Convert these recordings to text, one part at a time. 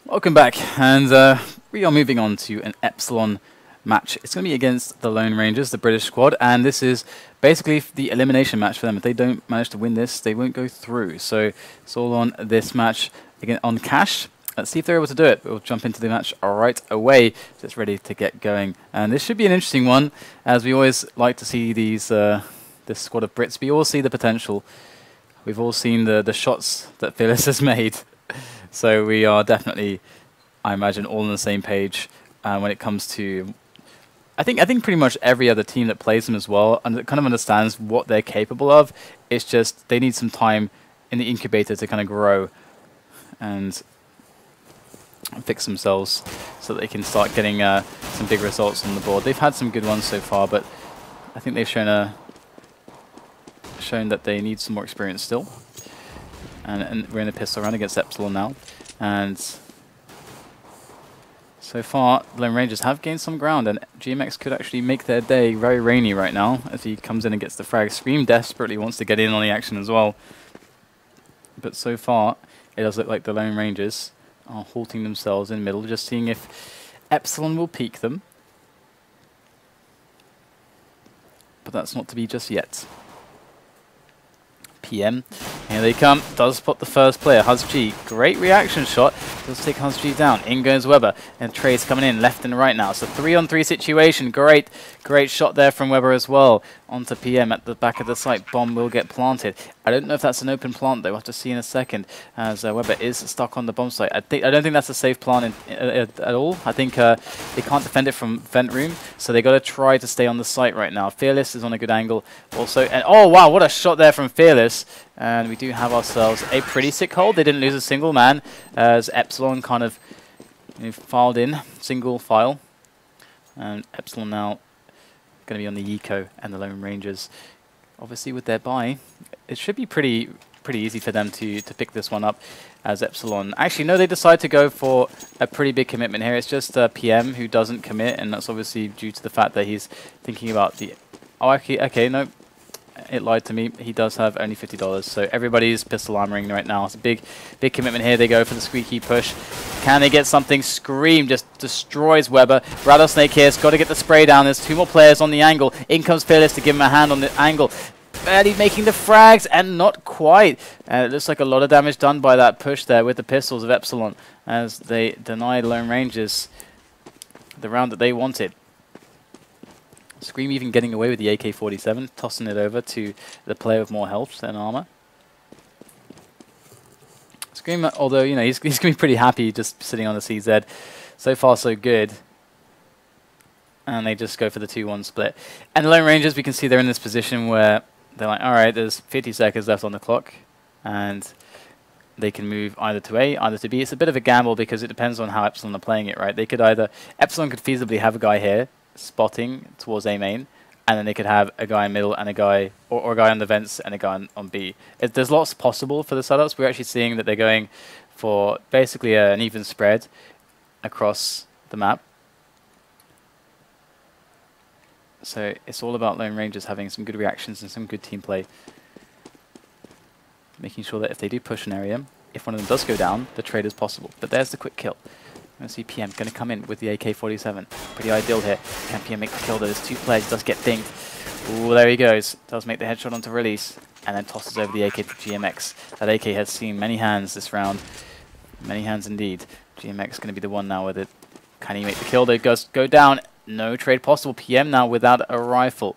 Welcome back, and we are moving on to an Epsilon match. It's going to be against the Lone Rangers, the British squad, and this is basically the elimination match for them. If they don't manage to win this, they won't go through. So it's all on this match again on cash. Let's see if they're able to do it. We'll jump into the match right away. So it's ready to get going, and this should be an interesting one, as we always like to see these this squad of Brits. We all see the potential. We've all seen the shots that Fearless has made. So we are definitely, I imagine, all on the same page when it comes to. I think pretty much every other team that plays them as well, and kind of understands what they're capable of. It's just they need some time in the incubator to kind of grow and fix themselves, so that they can start getting some big results on the board. They've had some good ones so far, but I think they've shown that they need some more experience still. And we're in a pistol round against Epsilon now. And so far, the Lone Rangers have gained some ground, and GMX could actually make their day very rainy right now as he comes in and gets the frag. Scream desperately wants to get in on the action as well. But so far, it does look like the Lone Rangers are halting themselves in the middle, just seeing if Epsilon will peek them. But that's not to be just yet. PM. Here they come. Does spot the first player, hudzG. Great reaction shot. Does take hudzG down. In goes Weber. And Trey's coming in left and right now. So 3-on-3 situation. Great shot there from Weber as well. Onto PM at the back of the site. Bomb will get planted. I don't know if that's an open plant though. We'll have to see in a second, as Weber is stuck on the bomb site. I don't think that's a safe plant at all. I think they can't defend it from vent room, so they got to try to stay on the site right now. Fearless is on a good angle also. And oh wow, what a shot there from Fearless. And we do have ourselves a pretty sick hold. They didn't lose a single man, as Epsilon kind of filed in, single file. And Epsilon now going to be on the Eco and the Lone Rangers. Obviously with their buy, it should be pretty easy for them to pick this one up, as Epsilon. Actually, no, they decide to go for a pretty big commitment here. It's just PM who doesn't commit, and that's obviously due to the fact that he's thinking about the... Oh, okay, no. It lied to me. He does have only $50, so everybody's pistol armoring right now. It's a big commitment here. They go for the squeaky push. Can they get something? Scream just destroys Weber. RattlesnK here's got to get the spray down. There's two more players on the angle. In comes Fearless to give him a hand on the angle. Barely making the frags, and not quite. It looks like a lot of damage done by that push there with the pistols of Epsilon, as they deny Lone Rangers the round that they wanted. Scream even getting away with the AK-47, tossing it over to the player with more health and armor. Scream, although, you know, he's going to be pretty happy just sitting on the CZ. So far, so good. And they just go for the 2-1 split. And the Lone Rangers, we can see they're in this position where they're like, all right, there's 50 seconds left on the clock. And they can move either to A, either to B. It's a bit of a gamble because it depends on how Epsilon are playing it, right? They could either... Epsilon could feasibly have a guy here, spotting towards A main, and then they could have a guy in middle and a guy, or a guy on the vents and a guy on B. There's lots possible for the setups. We're actually seeing that they're going for basically an even spread across the map. So it's all about Lone Rangers having some good reactions and some good team play. Making sure that if they do push an area, if one of them does go down, the trade is possible. But there's the quick kill. Going to see PM going to come in with the AK-47. Pretty ideal here. Can PM make the kill? There's two players. Does get dinged. Ooh, there he goes. Does make the headshot onto release. And then tosses over the AK to GMX. That AK has seen many hands this round. Many hands indeed. GMX going to be the one now with it. Can he make the kill? They go down. No trade possible. PM now without a rifle.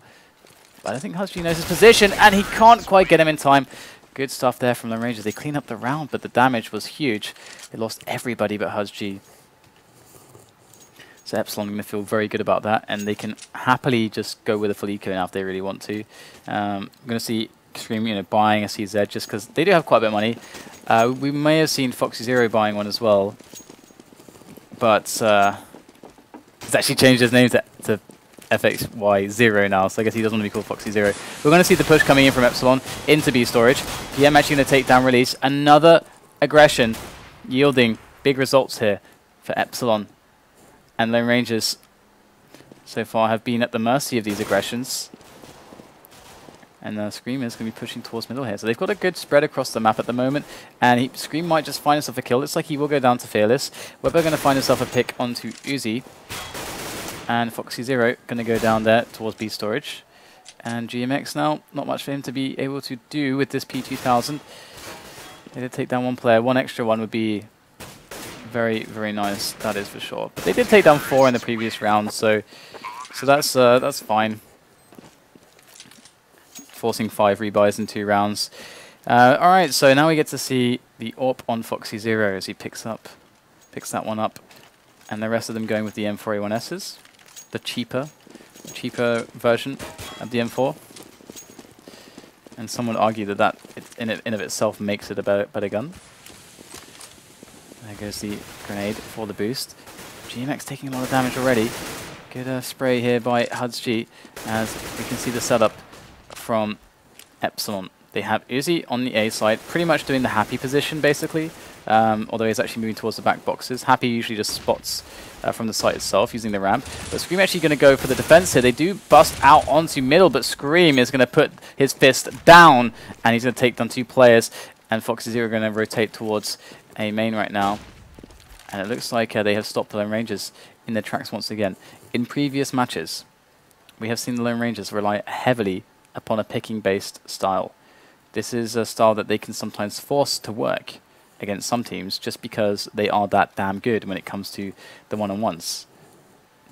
But I think hudzG knows his position, and he can't quite get him in time. Good stuff there from the Rangers. They clean up the round, but the damage was huge. They lost everybody but hudzG. So Epsilon are going to feel very good about that, and they can happily just go with a full eco now if they really want to. I'm going to see Extreme, you know, buying a CZ just because they do have quite a bit of money. We may have seen FoxyZero buying one as well, but he's actually changed his name to FXY0 now, so I guess he doesn't want to be called FoxyZero. We're going to see the push coming in from Epsilon into B storage. PM actually going to take down release. Another aggression, yielding big results here for Epsilon. And Lone Rangers so far have been at the mercy of these aggressions. And Scream is going to be pushing towards middle here. So they've got a good spread across the map at the moment. And Scream might just find himself a kill. Looks like he will go down to Fearless. Weber going to find himself a pick onto Uzzziii. And foxy0 going to go down there towards B storage. And GMX now, not much for him to be able to do with this P2000. They did take down one player. One extra one would be very, very nice, that is for sure. But they did take down 4 in the previous round, so that's fine. Forcing 5 rebuys in 2 rounds. Alright, so now we get to see the AWP on foxy0 as he picks that one up. And the rest of them going with the M4A1Ss, the cheaper version of the M4. And some would argue that in of itself makes it a better gun. There goes the grenade for the boost. GMX taking a lot of damage already. Good spray here by hudzG as we can see the setup from Epsilon. They have Uzzziii on the A side, pretty much doing the happy position basically, although he's actually moving towards the back boxes. Happy usually just spots from the site itself using the ramp. But Scream actually going to go for the defense here. They do bust out onto middle, but Scream is going to put his fist down and he's going to take down 2 players. And foxy0 are going to rotate towards A main right now. And it looks like they have stopped the Lone Rangers in their tracks once again. In previous matches, we have seen the Lone Rangers rely heavily upon a picking-based style. This is a style that they can sometimes force to work against some teams just because they are that damn good when it comes to the one-on-ones.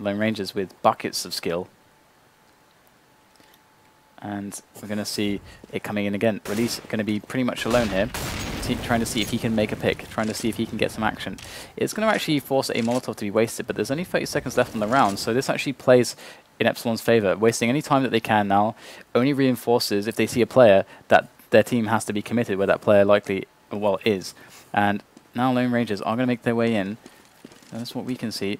Lone Rangers with buckets of skill. And we're going to see it coming in again. Release going to be pretty much alone here, trying to see if he can make a pick, trying to see if he can get some action. It's going to actually force a Molotov to be wasted, but there's only 30 seconds left on the round, so this actually plays in Epsilon's favor. Wasting any time that they can now only reinforces if they see a player that their team has to be committed where that player likely, well, is. And now Lone Rangers are going to make their way in. That's what we can see.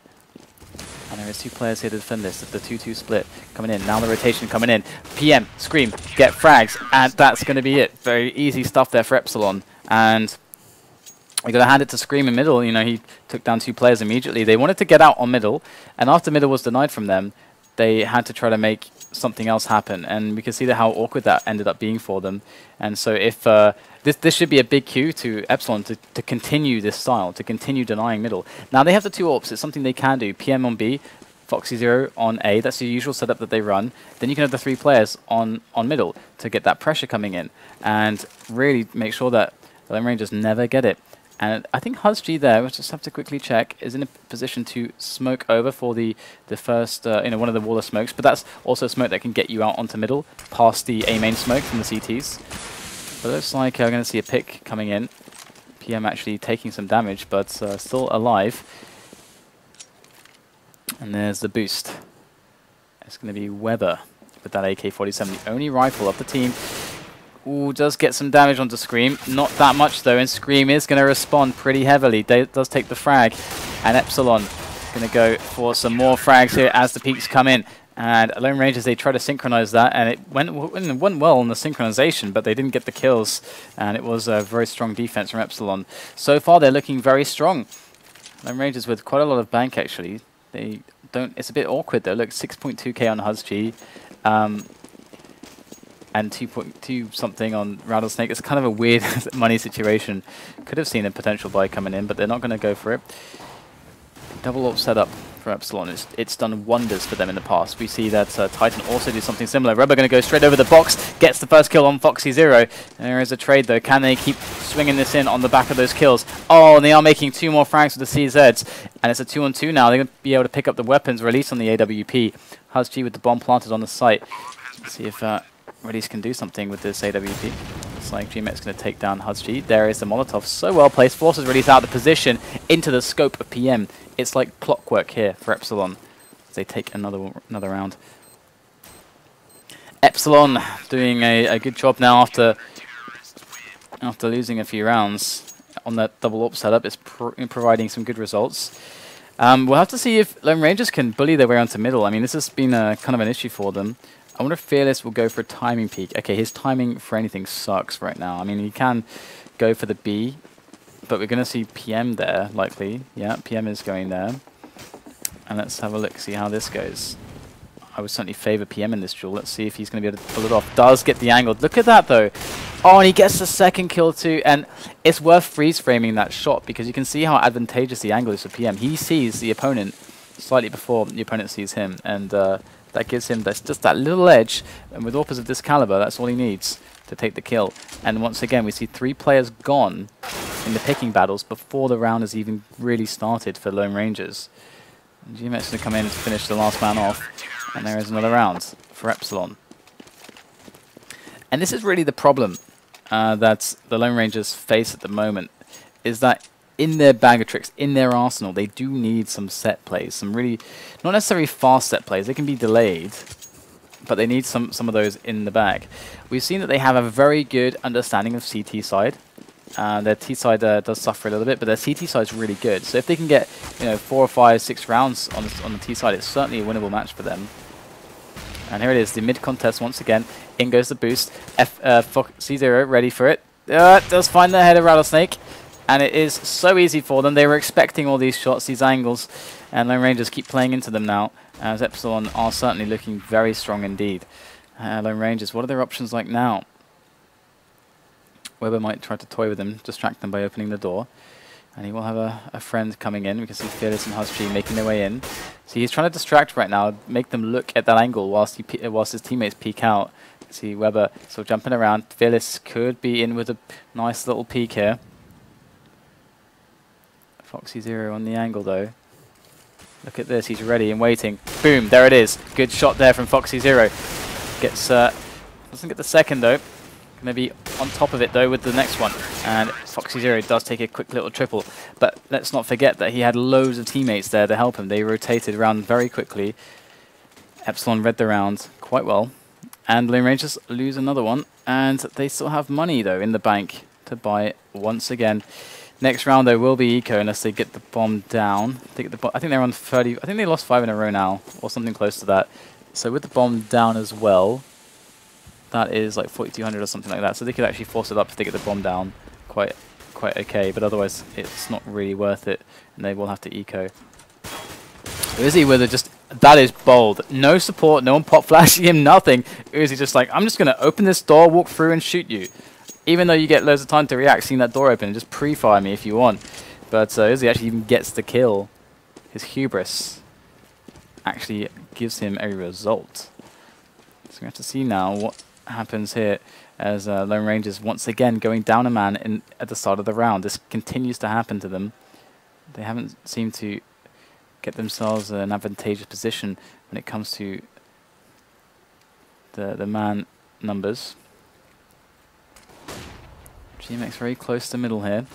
And there is 2 players here to defend this. The 2-2 split coming in. Now the rotation coming in. PM, Scream, get frags. And that's going to be it. Very easy stuff there for Epsilon. And we got to hand it to Scream in middle. You know, he took down 2 players immediately. They wanted to get out on middle. And after middle was denied from them, they had to try to make something else happen. And we can see how awkward that ended up being for them. And so if this should be a big cue to Epsilon to continue this style, to continue denying middle. Now they have the 2 AWPs. It's something they can do. PM on B, foxy0 on A. That's the usual setup that they run. Then you can have the 3 players on middle to get that pressure coming in and really make sure that the Lone Rangers never get it. And I think hudzG there, we'll just have to quickly check, is in a position to smoke over for the first, one of the wall of smokes. But that's also smoke that can get you out onto middle, past the A main smoke from the CTs. But it looks like we're going to see a pick coming in. PM actually taking some damage, but still alive. And there's the boost. It's going to be Weber with that AK-47, the only rifle of the team. Ooh, does get some damage onto Scream. Not that much though, and Scream is going to respond pretty heavily. Does take the frag, and Epsilon going to go for some more frags here as the peaks come in. And Lone Rangers, they try to synchronize that, and it went well on the synchronization, but they didn't get the kills, and it was a very strong defense from Epsilon. So far, they're looking very strong. Lone Rangers with quite a lot of bank, actually. They don't. It's a bit awkward though. Look, 6.2k on hudzG. And 2.2 something on RattlesnK. It's kind of a weird money situation. Could have seen a potential buy coming in, but they're not going to go for it. Double AWP setup for Epsilon. It's done wonders for them in the past. We see that Titan also do something similar. Rubber going to go straight over the box, gets the first kill on foxy0. And there is a trade though. Can they keep swinging this in on the back of those kills? Oh, and they are making 2 more frags with the CZs. And it's a 2-on-2 now. They're going to be able to pick up the weapons released on the AWP. hudzG with the bomb planted on the site. Let's see if Release can do something with this AWP. It's like GMX going to take down hudzG. There is the Molotov, so well placed. Forces Release out of the position into the scope of PM. It's like clockwork here for Epsilon as they take another round. Epsilon doing a good job now after losing a few rounds on that double AWP setup. It's providing some good results. We'll have to see if Lone Rangers can bully their way onto middle. I mean, this has been kind of an issue for them. I wonder if Fearless will go for a timing peak. Okay, his timing for anything sucks right now. I mean, he can go for the B, but we're going to see PM there, likely. Yeah, PM is going there. And let's have a look, see how this goes. I would certainly favour PM in this duel. Let's see if he's going to be able to pull it off. Does get the angle. Look at that, though. Oh, and he gets the second kill, too. And it's worth freeze-framing that shot because you can see how advantageous the angle is for PM. He sees the opponent slightly before the opponent sees him. And that gives him just that little edge. And with AWPers of this caliber, that's all he needs to take the kill. And once again, we see 3 players gone in the picking battles before the round has even really started for Lone Rangers. And GMX is going to come in to finish the last man off. And there is another round for Epsilon. And this is really the problem that the Lone Rangers face at the moment, is that in their bag of tricks, in their arsenal, they do need some set plays, some really, not necessarily fast set plays, they can be delayed, but they need some of those in the bag. We've seen that they have a very good understanding of CT side. Their T side does suffer a little bit, but their CT side is really good. So if they can get 4 or 5, 6 rounds on the T side, it's certainly a winnable match for them. And here it is, the mid contest once again. In goes the boost. C0 ready for it. Does find the head of RattlesnK, and it is so easy for them. They were expecting all these shots, these angles, and Lone Rangers keep playing into them now, as Epsilon are certainly looking very strong indeed. Lone Rangers, what are their options like now? Weber might try to toy with them, distract them by opening the door. And he will have a friend coming in. We can see Fearless and hudzG making their way in. So he's trying to distract right now, make them look at that angle whilst his teammates peek out. See Weber sort of jumping around. Fearless could be in with a nice little peek here. foxy0 on the angle though. Look at this, he's ready and waiting. Boom, there it is. Good shot there from foxy0. Gets doesn't get the second though. Going to be on top of it though with the next one. And foxy0 does take a quick little triple. But let's not forget that he had loads of teammates there to help him. They rotated around very quickly. Epsilon read the round quite well. And Lone Rangers lose another one. And they still have money though in the bank to buy once again. Next round though will be eco unless they get the bomb down. I think they're on 30. I think they lost 5 in a row now or something close to that. So with the bomb down as well, that is like 4,200 or something like that. So they could actually force it up if they get the bomb down quite okay. But otherwise, it's not really worth it, and they will have to eco. Uzzziii with just that is bold. No support, no one pop flashing him, nothing. Uzzziii just like, I'm just gonna open this door, walk through, and shoot you. Even though you get loads of time to react, seeing that door open, and just pre-fire me if you want. But Uzzziii actually even gets the kill. His hubris actually gives him a result. So we have to see now what happens here as Lone Rangers once again going down a man at the start of the round. This continues to happen to them. They haven't seemed to get themselves an advantageous position when it comes to the man numbers. GMX very close to middle here.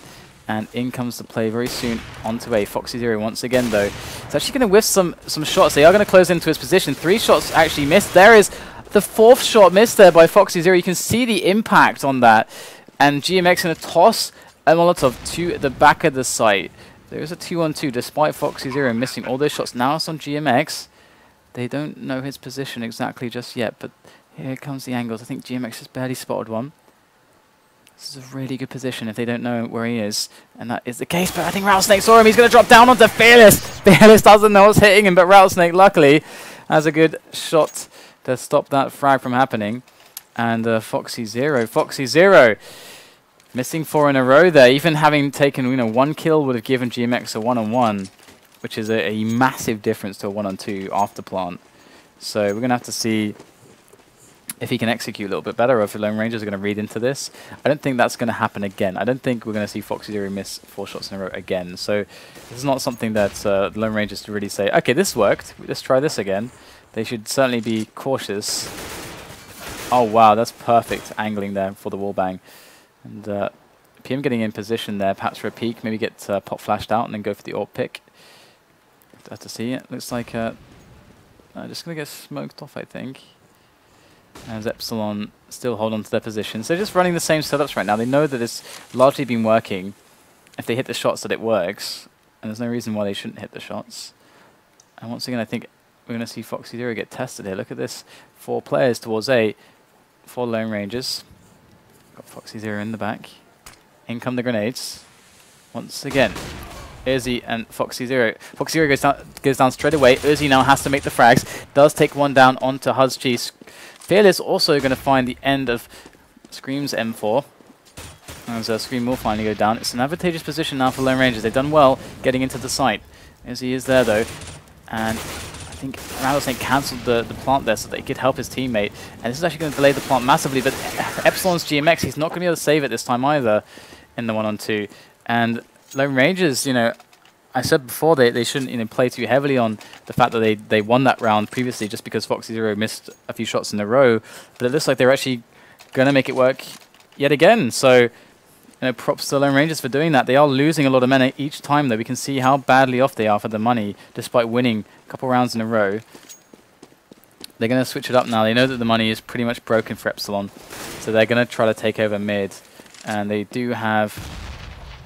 And in comes the play very soon onto A. foxy0 once again though. It's actually going to whiff some shots. They are going to close into his position. 3 shots actually missed. There is the 4th shot missed there by foxy0. You can see the impact on that. And GMX going to toss a Molotov to the back of the site. There is a 2-on-2 despite foxy0 missing all those shots. Now it's on GMX. They don't know his position exactly just yet, but here comes the angles. I think GMX has barely spotted one. This is a really good position if they don't know where he is, and that is the case. But I think RattlesnK saw him. He's going to drop down onto Fearless. Fearless doesn't know what's hitting him, but RattlesnK luckily has a good shot to stop that frag from happening. And foxy0 missing 4 in a row there. Even having taken 1 kill would have given GMX a 1-on-1, which is a massive difference to a 1-on-2 after plant. So we're going to have to see if he can execute a little bit better, or if the Lone Rangers are going to read into this. I don't think that's going to happen again. I don't think we're going to see foxy0 miss 4 shots in a row again. So this is not something that the Lone Rangers to really say, okay, this worked, let's try this again. They should certainly be cautious. Oh wow, that's perfect angling there for the wallbang. And PM getting in position there, perhaps for a peek, maybe get pop flashed out and then go for the AWP pick. Have to see it. Looks like just going to get smoked off, I think. As Epsilon still hold on to their position. So they're just running the same setups right now. They know that it's largely been working. If they hit the shots, that it works. And there's no reason why they shouldn't hit the shots. And once again, I think we're going to see foxy0 get tested here. Look at this. 4 players towards A. 4 Lone Rangers. Got foxy0 in the back. In come the grenades. Once again. Uzzziii and foxy0. foxy0 goes down straight away. Uzzziii now has to make the frags. Does take one down onto hudzG. Fearless also going to find the end of Scream's M4. As Scream will finally go down. It's an advantageous position now for Lone Rangers. They've done well getting into the site. Uzzziii is there though. And I think RattlesnK cancelled the plant there so that he could help his teammate. And this is actually going to delay the plant massively. But Epsilon's GMX, he's not going to be able to save it this time either in the 1-on-2. And Lone Rangers, you know, I said before they shouldn't, you know, play too heavily on the fact that they won that round previously just because foxy0 missed a few shots in a row. But it looks like they're actually going to make it work yet again. So, you know, props to Lone Rangers for doing that. They are losing a lot of mana each time, though. We can see how badly off they are for the money, despite winning a couple rounds in a row. They're going to switch it up now. They know that the money is pretty much broken for Epsilon, so they're going to try to take over mid. And they do have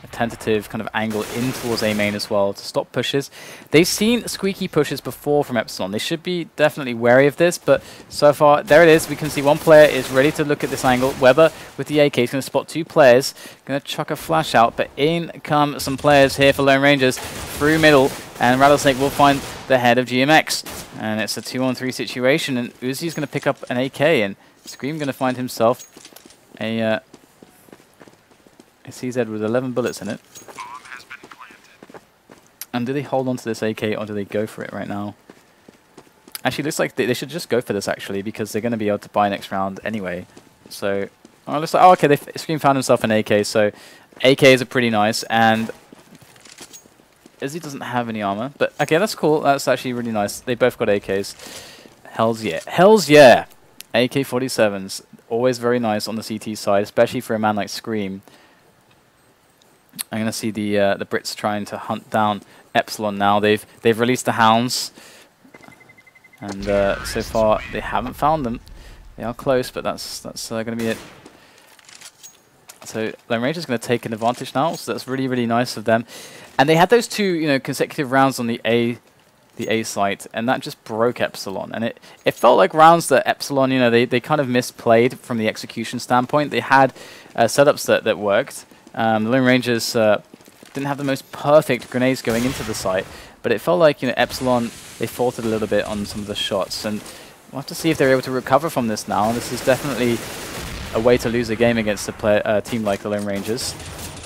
a tentative kind of angle in towards A main as well to stop pushes. They've seen squeaky pushes before from Epsilon. They should be definitely wary of this, but so far, there it is. We can see one player is ready to look at this angle. Weber with the AK is going to spot two players, going to chuck a flash out, but in come some players here for Lone Rangers through middle, and RattlesnK will find the head of GMX. And it's a 2-on-3 situation, and Uzzzii's going to pick up an AK, and Scream going to find himself a CZ with 11 bullets in it. And do they hold on to this AK or do they go for it right now? Actually, it looks like they should just go for this actually, because they're going to be able to buy next round anyway. So, oh, it looks like, oh, okay, Scream found himself an AK, so AKs are pretty nice, and Uzzziii doesn't have any armor, but okay, that's cool. That's actually really nice. They both got AKs. Hells yeah. Hells yeah! AK-47s, always very nice on the CT side, especially for a man like Scream. I'm going to see the Brits trying to hunt down Epsilon now. They've released the hounds, and so far they haven't found them. They are close, but that's going to be it. So Lone Ranger's going to take an advantage now. So that's really, really nice of them. And they had those two, you know, consecutive rounds on the A site, and that just broke Epsilon. And it felt like rounds that Epsilon, you know, they kind of misplayed from the execution standpoint. They had setups that worked. The Lone Rangers didn't have the most perfect grenades going into the site, but it felt like, you know, Epsilon, they faltered a little bit on some of the shots, and we'll have to see if they're able to recover from this now. This is definitely a way to lose a game against a team like the Lone Rangers,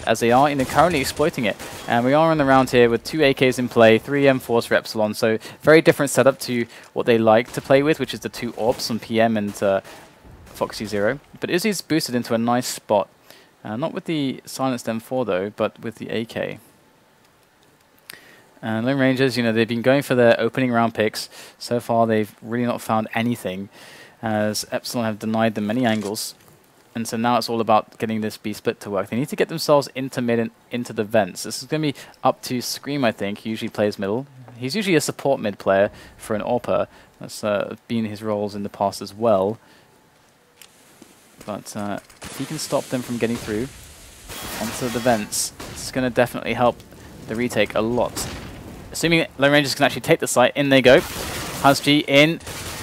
as they are, you know, currently exploiting it. And we are on the round here with 2 AKs in play, 3 M4s for Epsilon, so very different setup to what they like to play with, which is the 2 AWPs on PM and foxy0. But Uzzzii's boosted into a nice spot. Not with the silenced M4 though, but with the AK. And Lone Rangers, you know, they've been going for their opening round picks. So far, they've really not found anything, as Epsilon have denied them many angles. And so now it's all about getting this B split to work. They need to get themselves into mid and into the vents. This is going to be up to Scream, I think. He usually plays middle. He's usually a support mid player for an AWPer. That's been his roles in the past as well. But if he can stop them from getting through onto the vents, it's going to definitely help the retake a lot. Assuming Lone Rangers can actually take the site, in they go. hudzG in,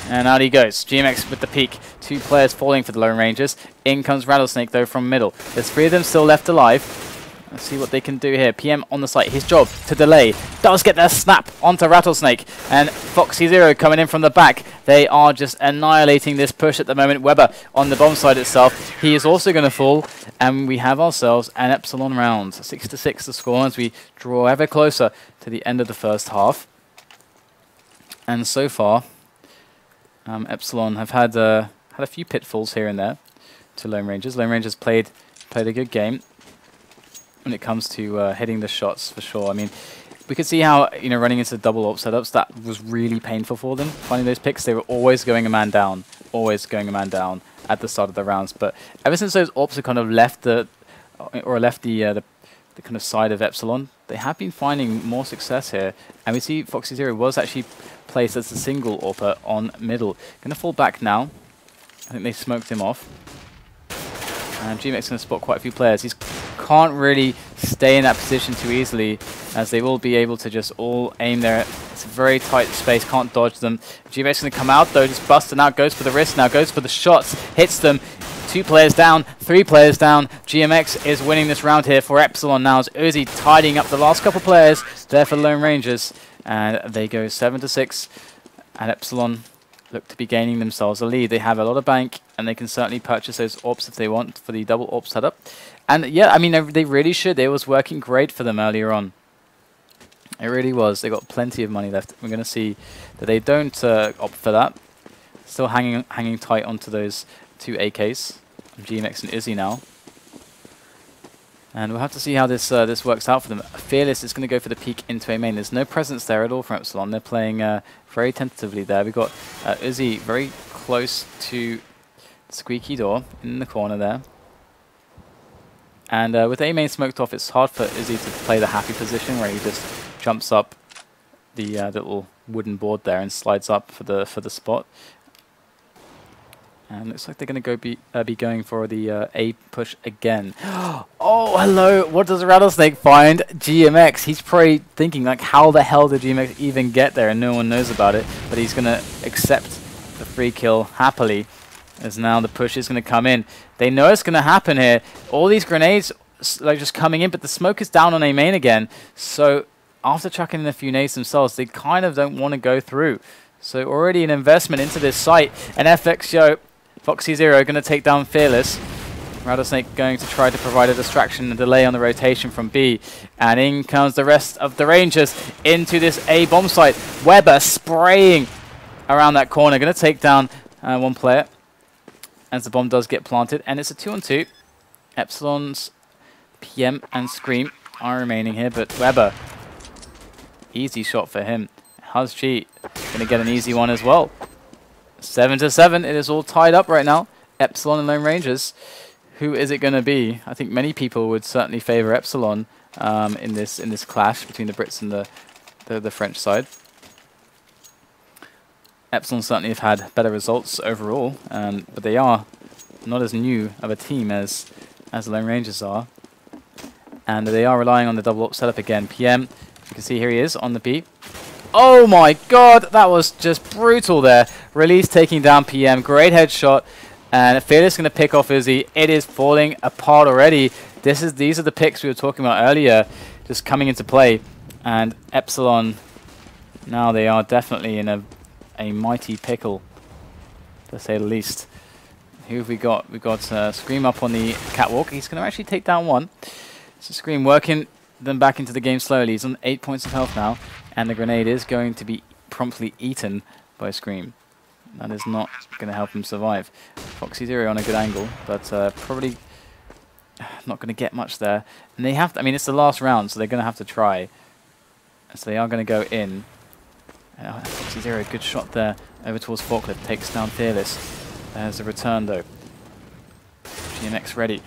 and out he goes. GMX with the peek. 2 players falling for the Lone Rangers. In comes RattlesnK though from middle. There's 3 of them still left alive. Let's see what they can do here. PM on the site. His job to delay. Does get their snap onto RattlesnK. And foxy0 coming in from the back. They are just annihilating this push at the moment. Weber on the bomb side itself. He is also going to fall. And we have ourselves an Epsilon round. 6-6 the score as we draw ever closer to the end of the first half. And so far, Epsilon have had a few pitfalls here and there to Lone Rangers. Lone Rangers played a good game when it comes to hitting the shots, for sure. I mean, we could see how, you know, running into double AWP setups, that was really painful for them. Finding those picks, they were always going a man down at the start of the rounds. But ever since those AWPs have kind of left the kind of side of Epsilon, they have been finding more success here. And we see foxy0 was actually placed as a single AWPer on middle. Going to fall back now. I think they smoked him off. And GMX is going to spot quite a few players. He can't really stay in that position too easily, as they will be able to just all aim there. It's a very tight space, can't dodge them. GMX is going to come out though, just busting out, goes for the wrist now, goes for the shots, hits them. 2 players down, 3 players down. GMX is winning this round here for Epsilon now, as Uzzziii tidying up the last couple players there for Lone Rangers. And they go 7-6. And Epsilon look to be gaining themselves a lead. They have a lot of bank, and they can certainly purchase those AWPs if they want for the double AWP setup. And yeah, I mean, they really should. It was working great for them earlier on. It really was. They got plenty of money left. We're going to see that they don't opt for that. Still hanging tight onto those two AKs. GMX and Uzzziii now. And we'll have to see how this this works out for them. Fearless is going to go for the peek into A main. There's no presence there at all from Epsilon. They're playing very tentatively there. We've got Uzzziii very close to Squeaky Door in the corner there. And with A main smoked off, it's hard for Uzzziii to play the happy position where he just jumps up the little wooden board there and slides up for the spot. And looks like they're going to go be going for the A push again. Oh, hello! What does RattlesnK find? GMX. He's probably thinking, like, how the hell did GMX even get there? And no one knows about it. But he's going to accept the free kill happily, as now the push is going to come in. They know it's going to happen here. All these grenades, like, just coming in, but the smoke is down on A main again. So after chucking in a few nades themselves, they kind of don't want to go through. So already an investment into this site. And FXYO. FoxyZero going to take down Fearless. RattlesnK going to try to provide a distraction and delay on the rotation from B. And in comes the rest of the Rangers into this A bomb site. Weber spraying around that corner. Going to take down one player as the bomb does get planted. And it's a 2-on-2. Epsilon's PM and Scream are remaining here. But Weber, easy shot for him. hudzG going to get an easy one as well. 7-7. It is all tied up right now. Epsilon and Lone Rangers. Who is it going to be? I think many people would certainly favor Epsilon in this clash between the Brits and the French side. Epsilon certainly have had better results overall, but they are not as new of a team as the Lone Rangers are, and they are relying on the double up setup again. PM, you can see here he is on the B. Oh my god, that was just brutal there. Release taking down PM, great headshot, and Fearless going to pick off Uzzziii. It is falling apart already. These are the picks we were talking about earlier, just coming into play. And Epsilon, now they are definitely in a mighty pickle, to say the least. Who have we got? We've got Scream up on the catwalk. He's going to actually take down one. So Scream working them back into the game slowly. He's on 8 points of health now. And the grenade is going to be promptly eaten by Scream. That is not going to help him survive. FoxyZero on a good angle, but probably not going to get much there. And they have to, I mean, it's the last round, so they're going to have to try. So they are going to go in. FoxyZero, good shot there over towards Forklift. Takes down Fearless. There's a return, though. GMX ready.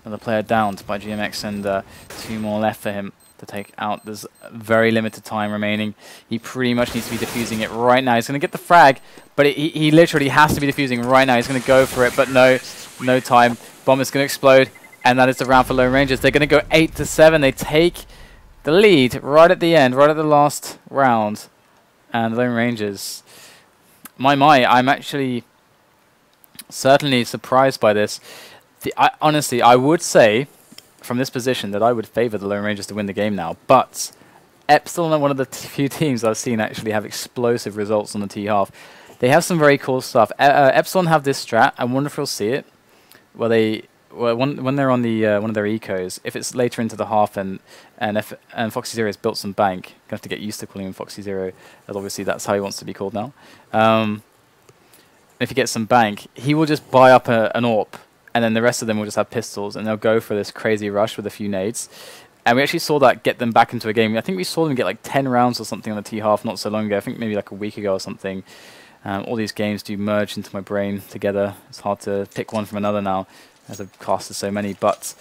Another player downed by GMX, and 2 more left for him to take out. There's very limited time remaining. He pretty much needs to be defusing it right now. He's going to get the frag, but he literally has to be defusing right now. He's going to go for it, but no time. Bomb is going to explode, and that is the round for Lone Rangers. They're going to go 8-7. They take the lead right at the end, right at the last round. And Lone Rangers, I'm actually certainly surprised by this. Honestly, I would say from this position that I would favor the Lone Rangers to win the game now, but Epsilon are one of the few teams I've seen actually have explosive results on the T-half. They have some very cool stuff. Epsilon have this strat. I wonder if we'll see it, where when they're on the one of their ecos, if it's later into the half and FoxyZero has built some bank, you have to get used to calling him FoxyZero, as obviously that's how he wants to be called now. If he gets some bank, he will just buy up an AWP, and then the rest of them will just have pistols, and they'll go for this crazy rush with a few nades. And we actually saw that get them back into a game. I think we saw them get like 10 rounds or something on the T-half not so long ago. I think maybe like a week ago or something. All these games do merge into my brain together. It's hard to pick one from another now, as I've casted so many. But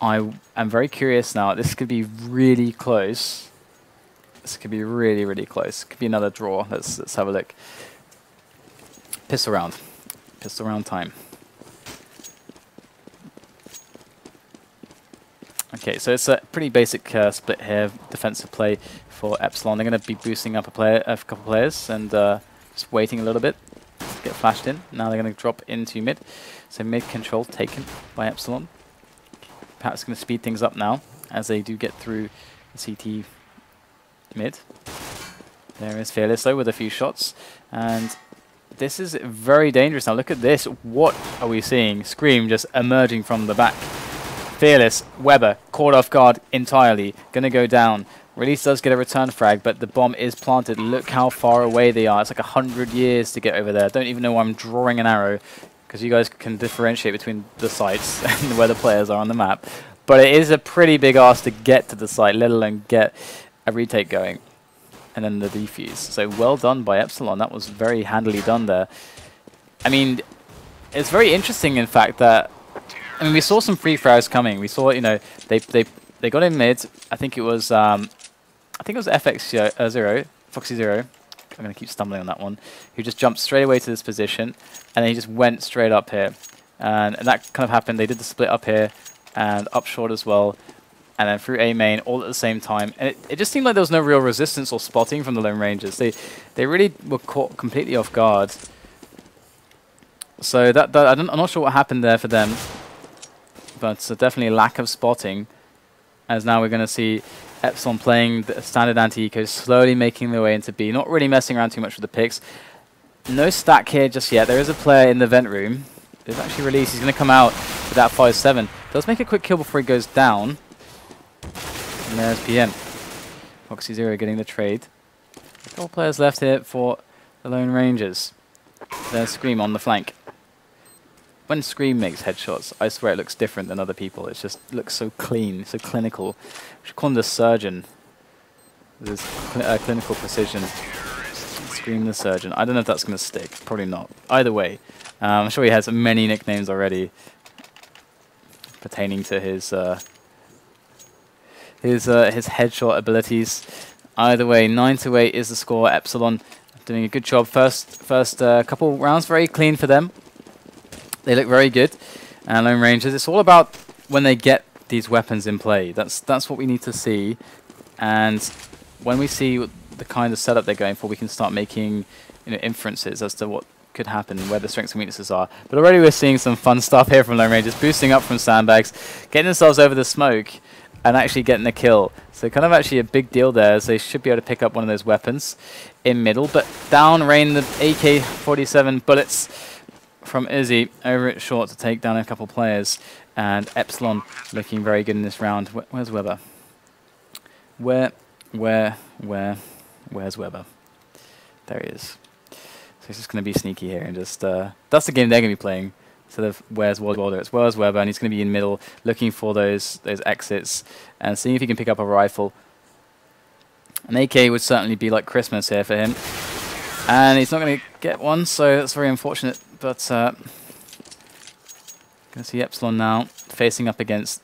I am very curious now. This could be really close. This could be really, really close. Could be another draw. Let's have a look. Pistol round. Pistol round time. Okay, so it's a pretty basic split here, defensive play for Epsilon. They're going to be boosting up a couple players and just waiting a little bit to get flashed in. Now they're going to drop into mid. So mid control taken by Epsilon. Perhaps going to speed things up now as they do get through the CT mid. There is Fearless though with a few shots, and this is very dangerous now. Look at this. What are we seeing? Scream just emerging from the back. Fearless, Weber, caught off guard entirely. Gonna go down. Release does get a return frag, but the bomb is planted. Look how far away they are. It's like 100 years to get over there. Don't even know why I'm drawing an arrow, because you guys can differentiate between the sites and where the players are on the map. But it is a pretty big ask to get to the site, let alone get a retake going. And then the defuse. So well done by Epsilon. That was very handily done there. I mean, it's very interesting, in fact, that we saw some free frags coming. We saw, you know, they got in mid. I think it was FX Zero, Foxy Zero. I'm gonna keep stumbling on that one. Who just jumped straight away to this position, and then he just went straight up here, and that kind of happened. They did the split up here and up short as well. And then through A main all at the same time. And it just seemed like there was no real resistance or spotting from the Lone Rangers. They really were caught completely off guard. So I'm not sure what happened there for them. But definitely a lack of spotting. As now we're going to see Epsilon playing the standard anti-eco, slowly making their way into B. Not really messing around too much with the picks. No stack here just yet. There is a player in the vent room. They've actually released. He's going to come out with that 5-7. Does make a quick kill before he goes down. And there's PM. Foxy Zero getting the trade. A couple players left here for the Lone Rangers. There's Scream on the flank. When Scream makes headshots, I swear it looks different than other people. It just looks so clean, so clinical. We should call him the Surgeon. With his clinical precision. Scream the Surgeon. I don't know if that's going to stick. Probably not. Either way, I'm sure he has many nicknames already pertaining to his headshot abilities. Either way, 9-8 is the score. Epsilon doing a good job. First couple rounds very clean for them. They look very good. And Lone Rangers, it's all about when they get these weapons in play. That's what we need to see. And when we see the kind of setup they're going for, we can start making, you know, inferences as to what could happen, where the strengths and weaknesses are. But already we're seeing some fun stuff here from Lone Rangers, boosting up from sandbags, getting themselves over the smoke, and actually getting a kill. So kind of actually a big deal there, as they should be able to pick up one of those weapons in middle. But down rain the AK-47 bullets from Uzzziii over at short to take down a couple players. And Epsilon looking very good in this round. Where's Weber? Where's Weber? There he is. So he's just going to be sneaky here and just... that's the game they're going to be playing. Instead of where's Wilder, it's where's Weber, and he's going to be in middle, looking for those exits and seeing if he can pick up a rifle. An AK would certainly be like Christmas here for him, and he's not going to get one, so that's very unfortunate. But going to see Epsilon now facing up against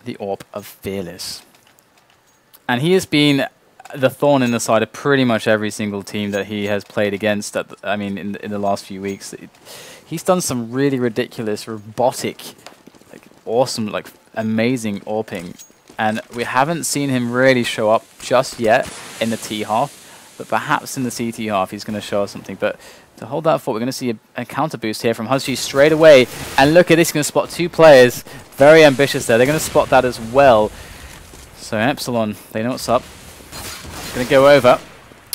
the AWP of Fearless, and he has been the thorn in the side of pretty much every single team that he has played against. I mean, in the last few weeks. He's done some really ridiculous, robotic, like awesome, like amazing AWPing, and we haven't seen him really show up just yet in the T half, but perhaps in the CT half he's going to show us something. But to hold that thought, we're going to see a counter boost here from hudzG straight away, and look at this, he's going to spot two players. Very ambitious there. They're going to spot that as well. So Epsilon, they know what's up. Going to go over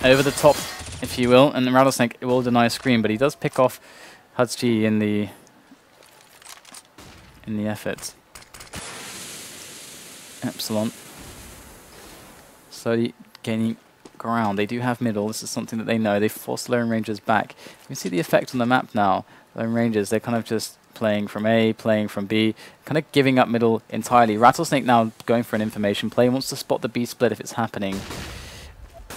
the top, if you will, and RattlesnK will deny a screen, but he does pick off hudzG in the effort. Epsilon slowly gaining ground. They do have middle. This is something that they know. They forced Lone Rangers back. You can see the effect on the map now. Lone Rangers, they're kind of just playing from A, playing from B, kind of giving up middle entirely. RattlesnK now going for an information play, wants to spot the B split if it's happening.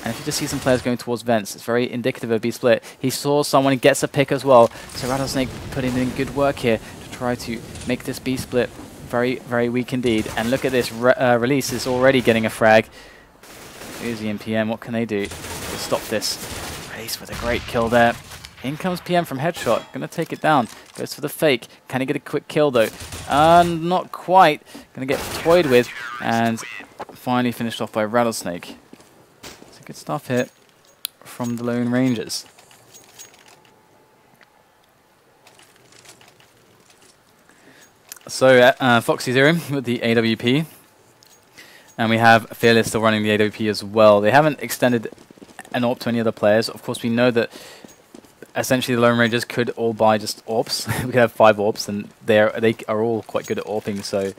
And if you just see some players going towards vents, it's very indicative of B split. He saw someone, gets a pick as well. So RattlesnK putting in good work here to try to make this B split very, very weak indeed. And look at this, Release is already getting a frag. Uzzziii and PM, what can they do to stop this? Release with a great kill there. In comes PM from headshot, gonna take it down. Goes for the fake. Can he get a quick kill though? Not quite. Gonna get toyed with, and finally finished off by RattlesnK. Good stuff here from the Lone Rangers. So Foxy Zero with the AWP. And we have Fearless still running the AWP as well. They haven't extended an AWP to any other players. Of course, we know that essentially the Lone Rangers could all buy just AWPs. We could have 5 AWPs, and they are all quite good at AWPing, so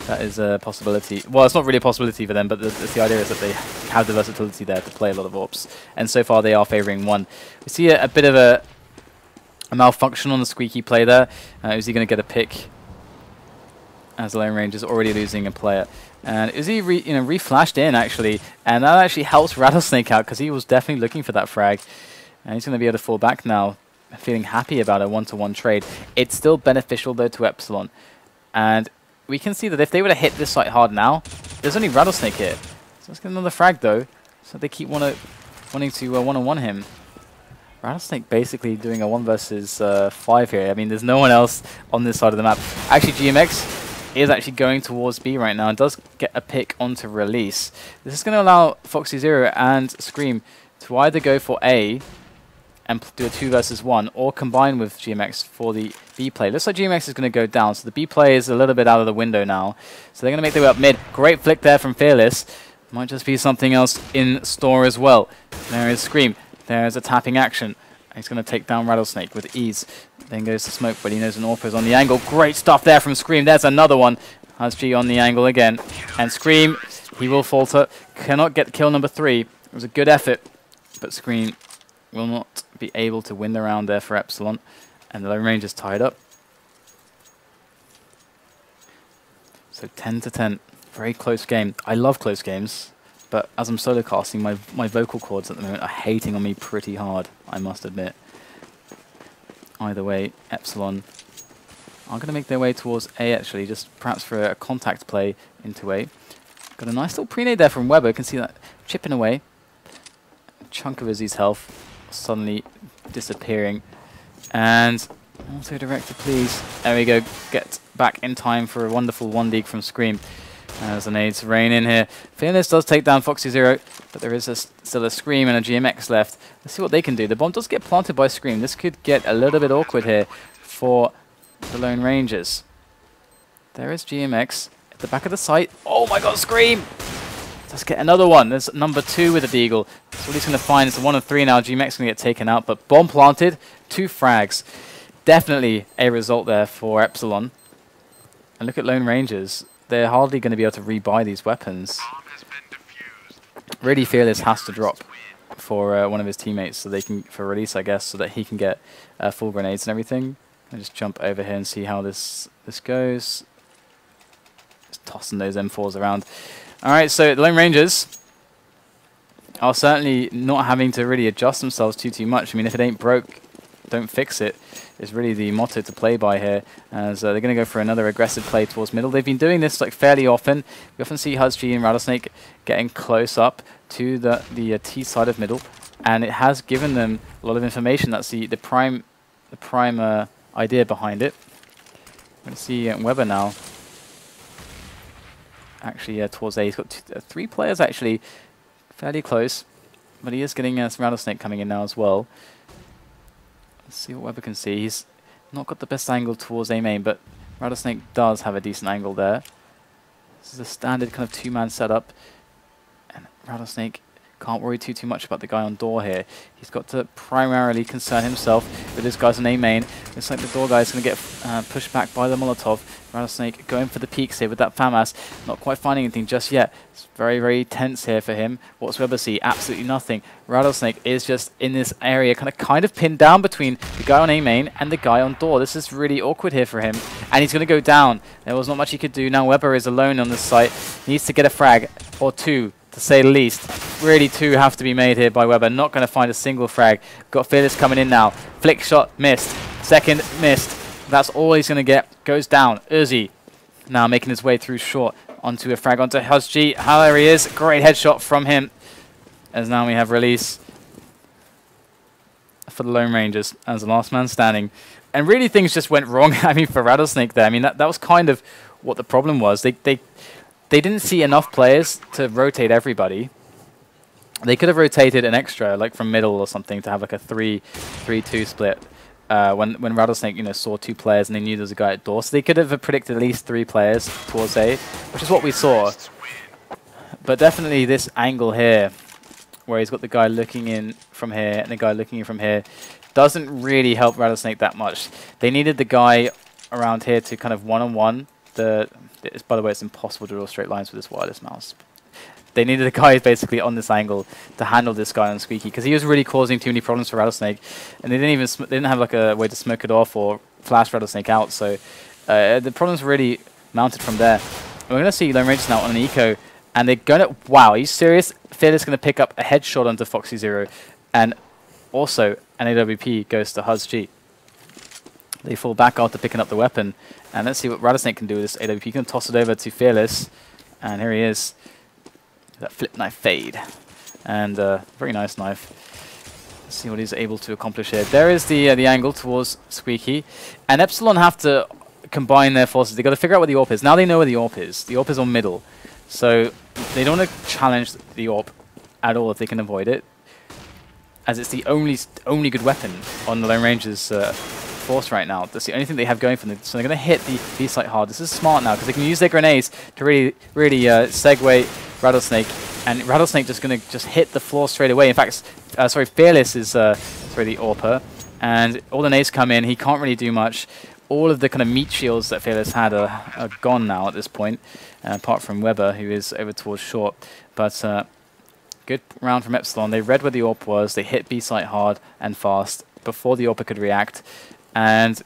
that is a possibility. Well, it's not really a possibility for them, but the idea is that they have the versatility there to play a lot of AWPs. And so far, they are favouring one. We see a bit of a malfunction on the squeaky play there. Is he going to get a pick? As the Lone Ranger's already losing a player. And Uzzziii re-flashed in, actually. And that actually helps RattlesnK out, because he was definitely looking for that frag. And he's going to be able to fall back now, feeling happy about a 1-to-1 trade. It's still beneficial, though, to Epsilon. And we can see that if they were to hit this site hard now, there's only RattlesnK here. So let's get another frag, though. So they keep wanting to one-on-one him. RattlesnK basically doing a 1 versus 5 here. I mean, there's no one else on this side of the map. Actually, GMX is actually going towards B right now and does get a pick onto release. This is going to allow foxy0 and Scream to either go for A and do a 2 versus 1, or combine with GMX for the B play. Looks like GMX is going to go down, so the B play is a little bit out of the window now. So they're going to make their way up mid. Great flick there from Fearless. Might just be something else in store as well. There is Scream. There's a tapping action. He's going to take down RattlesnK with ease. Then goes to smoke, but he knows an AWP is on the angle. Great stuff there from Scream. There's another one. hudzG on the angle again. And Scream, he will falter. Cannot get kill number 3. It was a good effort, but Scream will not be able to win the round there for Epsilon. And the Lone Ranger's tied up. So 10-10. Very close game. I love close games, but as I'm solo casting, my vocal cords at the moment are hating on me pretty hard, I must admit. Either way, Epsilon are going to make their way towards A, actually, just perhaps for a contact play into A. Got a nice little pre-nade there from Weber. You can see that chipping away. A chunk of Uzzzii's health suddenly disappearing. And auto director, please. There we go. Get back in time for a wonderful 1-dig from Scream. As the nades rain in here. Fearless does take down foxy0, but there is still a Scream and a GMX left. Let's see what they can do. The bomb does get planted by Scream. This could get a little bit awkward here for the Lone Rangers. There is GMX at the back of the site. Oh my god, Scream! Let's get another one. There's number 2 with a deagle. That's what he's going to find. It's a 1 of 3 now. GMX going to get taken out, but bomb planted, 2 frags. Definitely a result there for Epsilon. And look at Lone Rangers. They're hardly going to be able to rebuy these weapons. Really, Fearless has to drop for one of his teammates, so they can, for release, I guess, so that he can get full grenades and everything. I'll just jump over here and see how this goes. Just tossing those M4s around. All right, so the Lone Rangers are certainly not having to really adjust themselves too much. I mean, if it ain't broke, don't fix it, is really the motto to play by here, as they're going to go for another aggressive play towards middle. They've been doing this like fairly often. We often see hudzG and RattlesnK getting close up to the T side of middle, and it has given them a lot of information. That's the prime idea behind it. I'm going to see Weber now. Actually, towards A, he's got 3 players actually fairly close, but he is getting RattlesnK coming in now as well. Let's see what Weber can see. He's not got the best angle towards A main, but RattlesnK does have a decent angle there. This is a standard kind of 2-man setup, and RattlesnK can't worry too much about the guy on door here. He's got to primarily concern himself with this guy's on A main. Looks like the door guy is going to get pushed back by the Molotov. RattlesnK going for the peaks here with that FAMAS. Not quite finding anything just yet. It's very, very tense here for him. What's Weber see? Absolutely nothing. RattlesnK is just in this area, kind of pinned down between the guy on A main and the guy on door. This is really awkward here for him. And he's going to go down. There was not much he could do. Now Weber is alone on this site. Needs to get a frag or 2, to say the least. Really 2 have to be made here by Weber. Not going to find a single frag. Got Fearless coming in now. Flick shot missed. Second missed. That's all he's going to get. Goes down. Uzzziii now making his way through short onto a frag onto hudzG. There he is. Great headshot from him. As now we have release for the Lone Rangers as the last man standing. And really things just went wrong. I mean, for RattlesnK there. I mean, that was kind of what the problem was. They didn't see enough players to rotate everybody. They could have rotated an extra, like from middle or something, to have like a 3-2 split. When RattlesnK, saw 2 players and they knew there was a guy at door. So they could have predicted at least 3 players towards A, which is what we saw. But definitely this angle here, where he's got the guy looking in from here and the guy looking in from here, doesn't really help RattlesnK that much. They needed the guy around here to kind of one-on-one. By the way, it's impossible to draw straight lines with this wireless mouse. They needed a guy basically on this angle to handle this guy on Squeaky, because he was really causing too many problems for RattlesnK, and they didn't have like a way to smoke it off or flash RattlesnK out. So the problems really mounted from there. And we're going to see Lone Rangers now on an eco, and they're going to... Wow, are you serious? Fearless going to pick up a headshot onto Foxy Zero, and also an AWP goes to hudzG. They fall back after picking up the weapon, and let's see what RattlesnK can do with this AWP. He can toss it over to Fearless, and here he is. That flip knife fade, and very nice knife. Let's see what he's able to accomplish here. There is the angle towards Squeaky, and Epsilon have to combine their forces. They've got to figure out where the AWP is. Now they know where the AWP is. The AWP is on middle, so they don't want to challenge the AWP at all if they can avoid it, as it's the only good weapon on the Lone Rangers force right now. That's the only thing they have going for them. So they're going to hit the B site hard. This is smart now because they can use their grenades to really segue RattlesnK, and RattlesnK just going to hit the floor straight away. In fact, sorry, Fearless is the AWPer, and all the nades come in. He can't really do much. All of the kind of meat shields that Fearless had are gone now at this point, apart from Weber, who is over towards short. But good round from Epsilon. They read where the AWP was. They hit B site hard and fast before the AWPer could react, and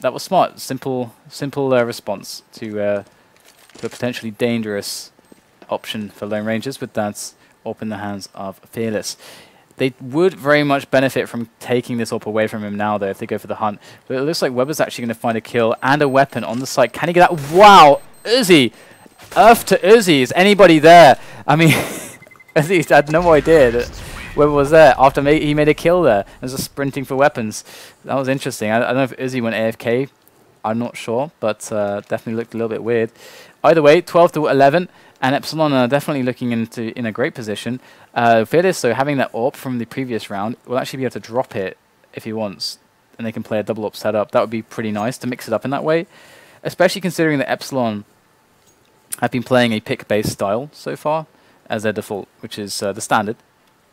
that was smart. Simple response to a potentially dangerous option for Lone Rangers with that AWP in the hands of Fearless. They would very much benefit from taking this AWP away from him now, though, if they go for the hunt. But it looks like Weber's actually going to find a kill and a weapon on the site. Can he get that? Wow! Uzzziii! Earth to Uzzziii! Is anybody there? I mean, Uzzziii had no idea that Weber was there after he made a kill there. He was just sprinting for weapons. That was interesting. I don't know if Uzzziii went AFK. I'm not sure, but definitely looked a little bit weird. Either way, 12 to 11. And Epsilon are definitely looking in a great position. Fearless, though, having that AWP from the previous round, will actually be able to drop it if he wants, and they can play a double AWP setup. That would be pretty nice to mix it up in that way, especially considering that Epsilon have been playing a pick-based style so far as their default, which is the standard.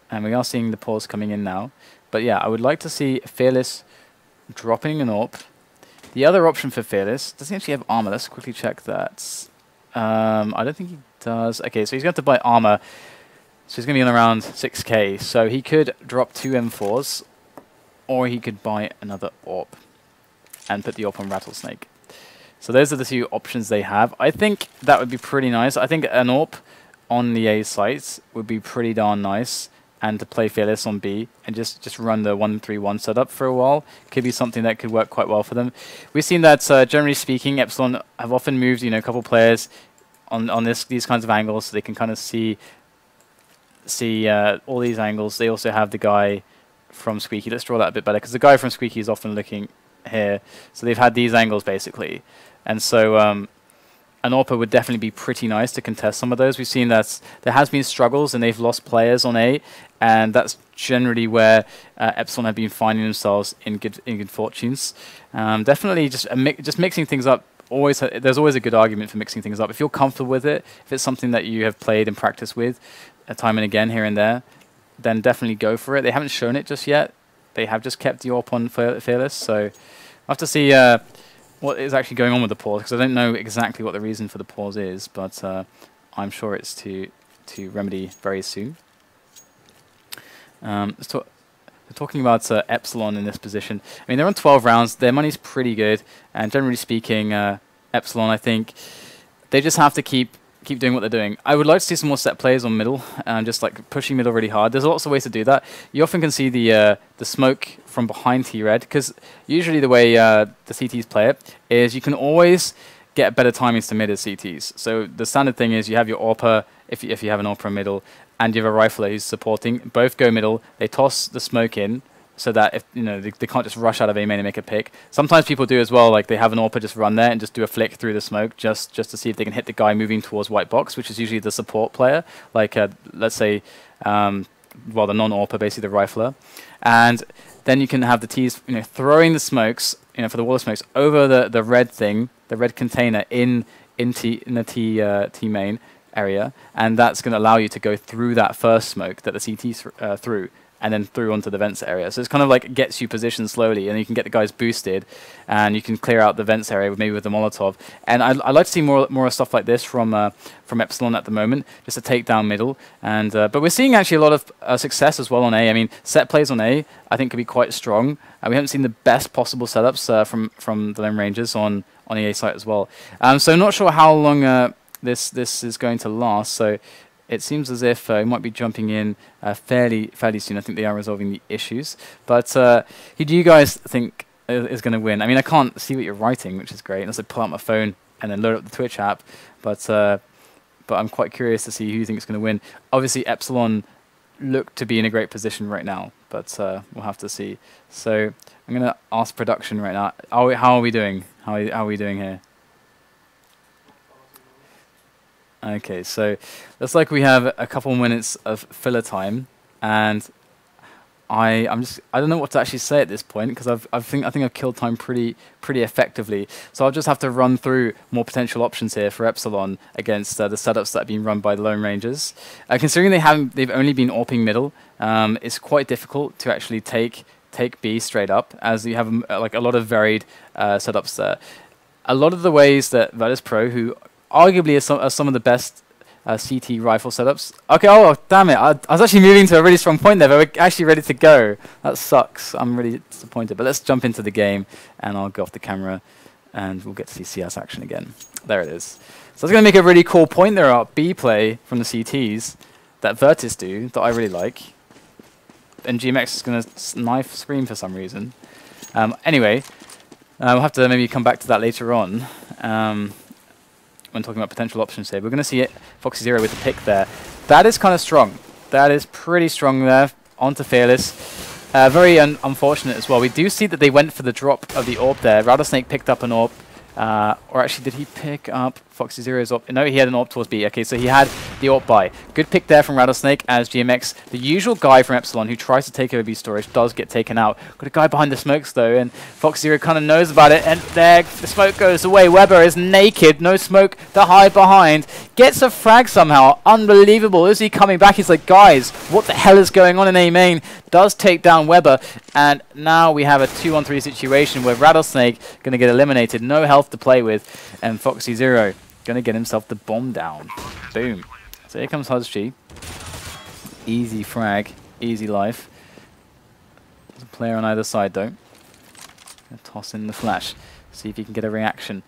And we are seeing the pause coming in now. But yeah, I would like to see Fearless dropping an AWP. The other option for Fearless, does he actually have armor? Let's quickly check that. I don't think he does. Okay, so he's going to buy armor. So he's going to be on around 6k. So he could drop 2 M4s, or he could buy another AWP and put the AWP on RattlesnK. So those are the 2 options they have. I think that would be pretty nice. I think an AWP on the A site would be pretty darn nice, and to play Fearless on B and just run the 1-3-1 setup for a while could be something that could work quite well for them. We've seen that, generally speaking, Epsilon have often moved, a couple players on these kinds of angles, so they can kind of see all these angles. They also have the guy from Squeaky. Let's draw that a bit better, because the guy from Squeaky is often looking here. So they've had these angles, basically. And so an AWPer would definitely be pretty nice to contest some of those. We've seen that there has been struggles, and they've lost players on A, and that's generally where Epsilon have been finding themselves in good fortunes. Definitely just mixing things up. There's always a good argument for mixing things up. If you're comfortable with it, if it's something that you have played and practiced with time and again here and there, then definitely go for it. They haven't shown it just yet. They have just kept the AWP on Fearless, so I'll have to see what is actually going on with the pause, because I don't know exactly what the reason for the pause is, but I'm sure it's to remedy very soon. Talking about Epsilon in this position, I mean, they're on 12 rounds. Their money's pretty good, and generally speaking, Epsilon, I think they just have to keep doing what they're doing. I would like to see some more set plays on middle, just like pushing middle really hard. There's lots of ways to do that. You often can see the smoke from behind T-Red, because usually the way the CTs play it is you can always get better timings to mid as CTs. So the standard thing is you have your AWPer, if you have an AWPer middle, and you have a rifler who's supporting. Both go middle. They toss the smoke in, so that if they can't just rush out of A main and make a pick. Sometimes people do as well, like they have an AWPer just run there and just do a flick through the smoke just to see if they can hit the guy moving towards white box, which is usually the support player, like let's say the non-AWPer, basically the rifler. And then you can have the Ts throwing the smokes for the wall of smokes over the red thing, the red container in the T main, area, and that's going to allow you to go through that first smoke that the CT through, and then through onto the vents area. So it's kind of like gets you positioned slowly, and you can get the guys boosted, and you can clear out the vents area maybe with the Molotov. And I'd like to see more stuff like this from Epsilon at the moment, just to take down middle. And but we're seeing actually a lot of success as well on A. I mean, set plays on A I think could be quite strong. We haven't seen the best possible setups from the Lone Rangers on the A site as well. So not sure how long this is going to last. So it seems as if he might be jumping in fairly soon. I think they are resolving the issues. But who do you guys think is going to win? I mean, I can't see what you're writing, which is great. Unless I pull out my phone and then load up the Twitch app. But I'm quite curious to see who you think is going to win. Obviously, Epsilon look to be in a great position right now, but we'll have to see. So I'm going to ask production right now. How are we doing? How are we doing here? Okay, so looks like we have a couple minutes of filler time, and I don't know what to actually say at this point, because I think I've killed time pretty effectively. So I'll just have to run through more potential options here for Epsilon against the setups that have been run by the Lone Rangers. Considering they've only been AWPing middle, it's quite difficult to actually take B straight up, as you have like a lot of varied setups there. A lot of the ways that Virtus.pro, who arguably are some of the best CT rifle setups. Okay, oh damn it! I was actually moving to a really strong point there, but we're actually ready to go. That sucks. I'm really disappointed. But let's jump into the game, and I'll go off the camera, and we'll get to see CS action again. There it is. So I was going to make a really cool point there about B play from the CTs that Virtus do that I really like, and GMX is going to knife screen for some reason. Anyway, we'll have to maybe come back to that later on. When talking about potential options here, we're going to see it. hudzG with the pick there. That is kind of strong. That is pretty strong there. Onto Fearless. Very unfortunate as well. We do see that they went for the drop of the AWP there. RattlesnK picked up an AWP. Or actually, did he pick up hudzG's AWP? No, he had an AWP towards B. Okay, so he had the AWP buy. Good pick there from RattlesnK as GMX, the usual guy from Epsilon who tries to take over B storage, does get taken out. Got a guy behind the smokes though, and hudzG kind of knows about it, and there the smoke goes away. Weber is naked, no smoke to hide behind. Gets a frag somehow. Unbelievable. Uzzziii coming back. He's like, guys, what the hell is going on in A main? Does take down Weber, and now we have a 2-on-3 situation where RattlesnK going to get eliminated. No health to play with, and hudzG going to get himself the bomb down. Boom. So here comes hudzG. Easy frag, easy life. There's a player on either side though. Gonna toss in the flash, see if he can get a reaction.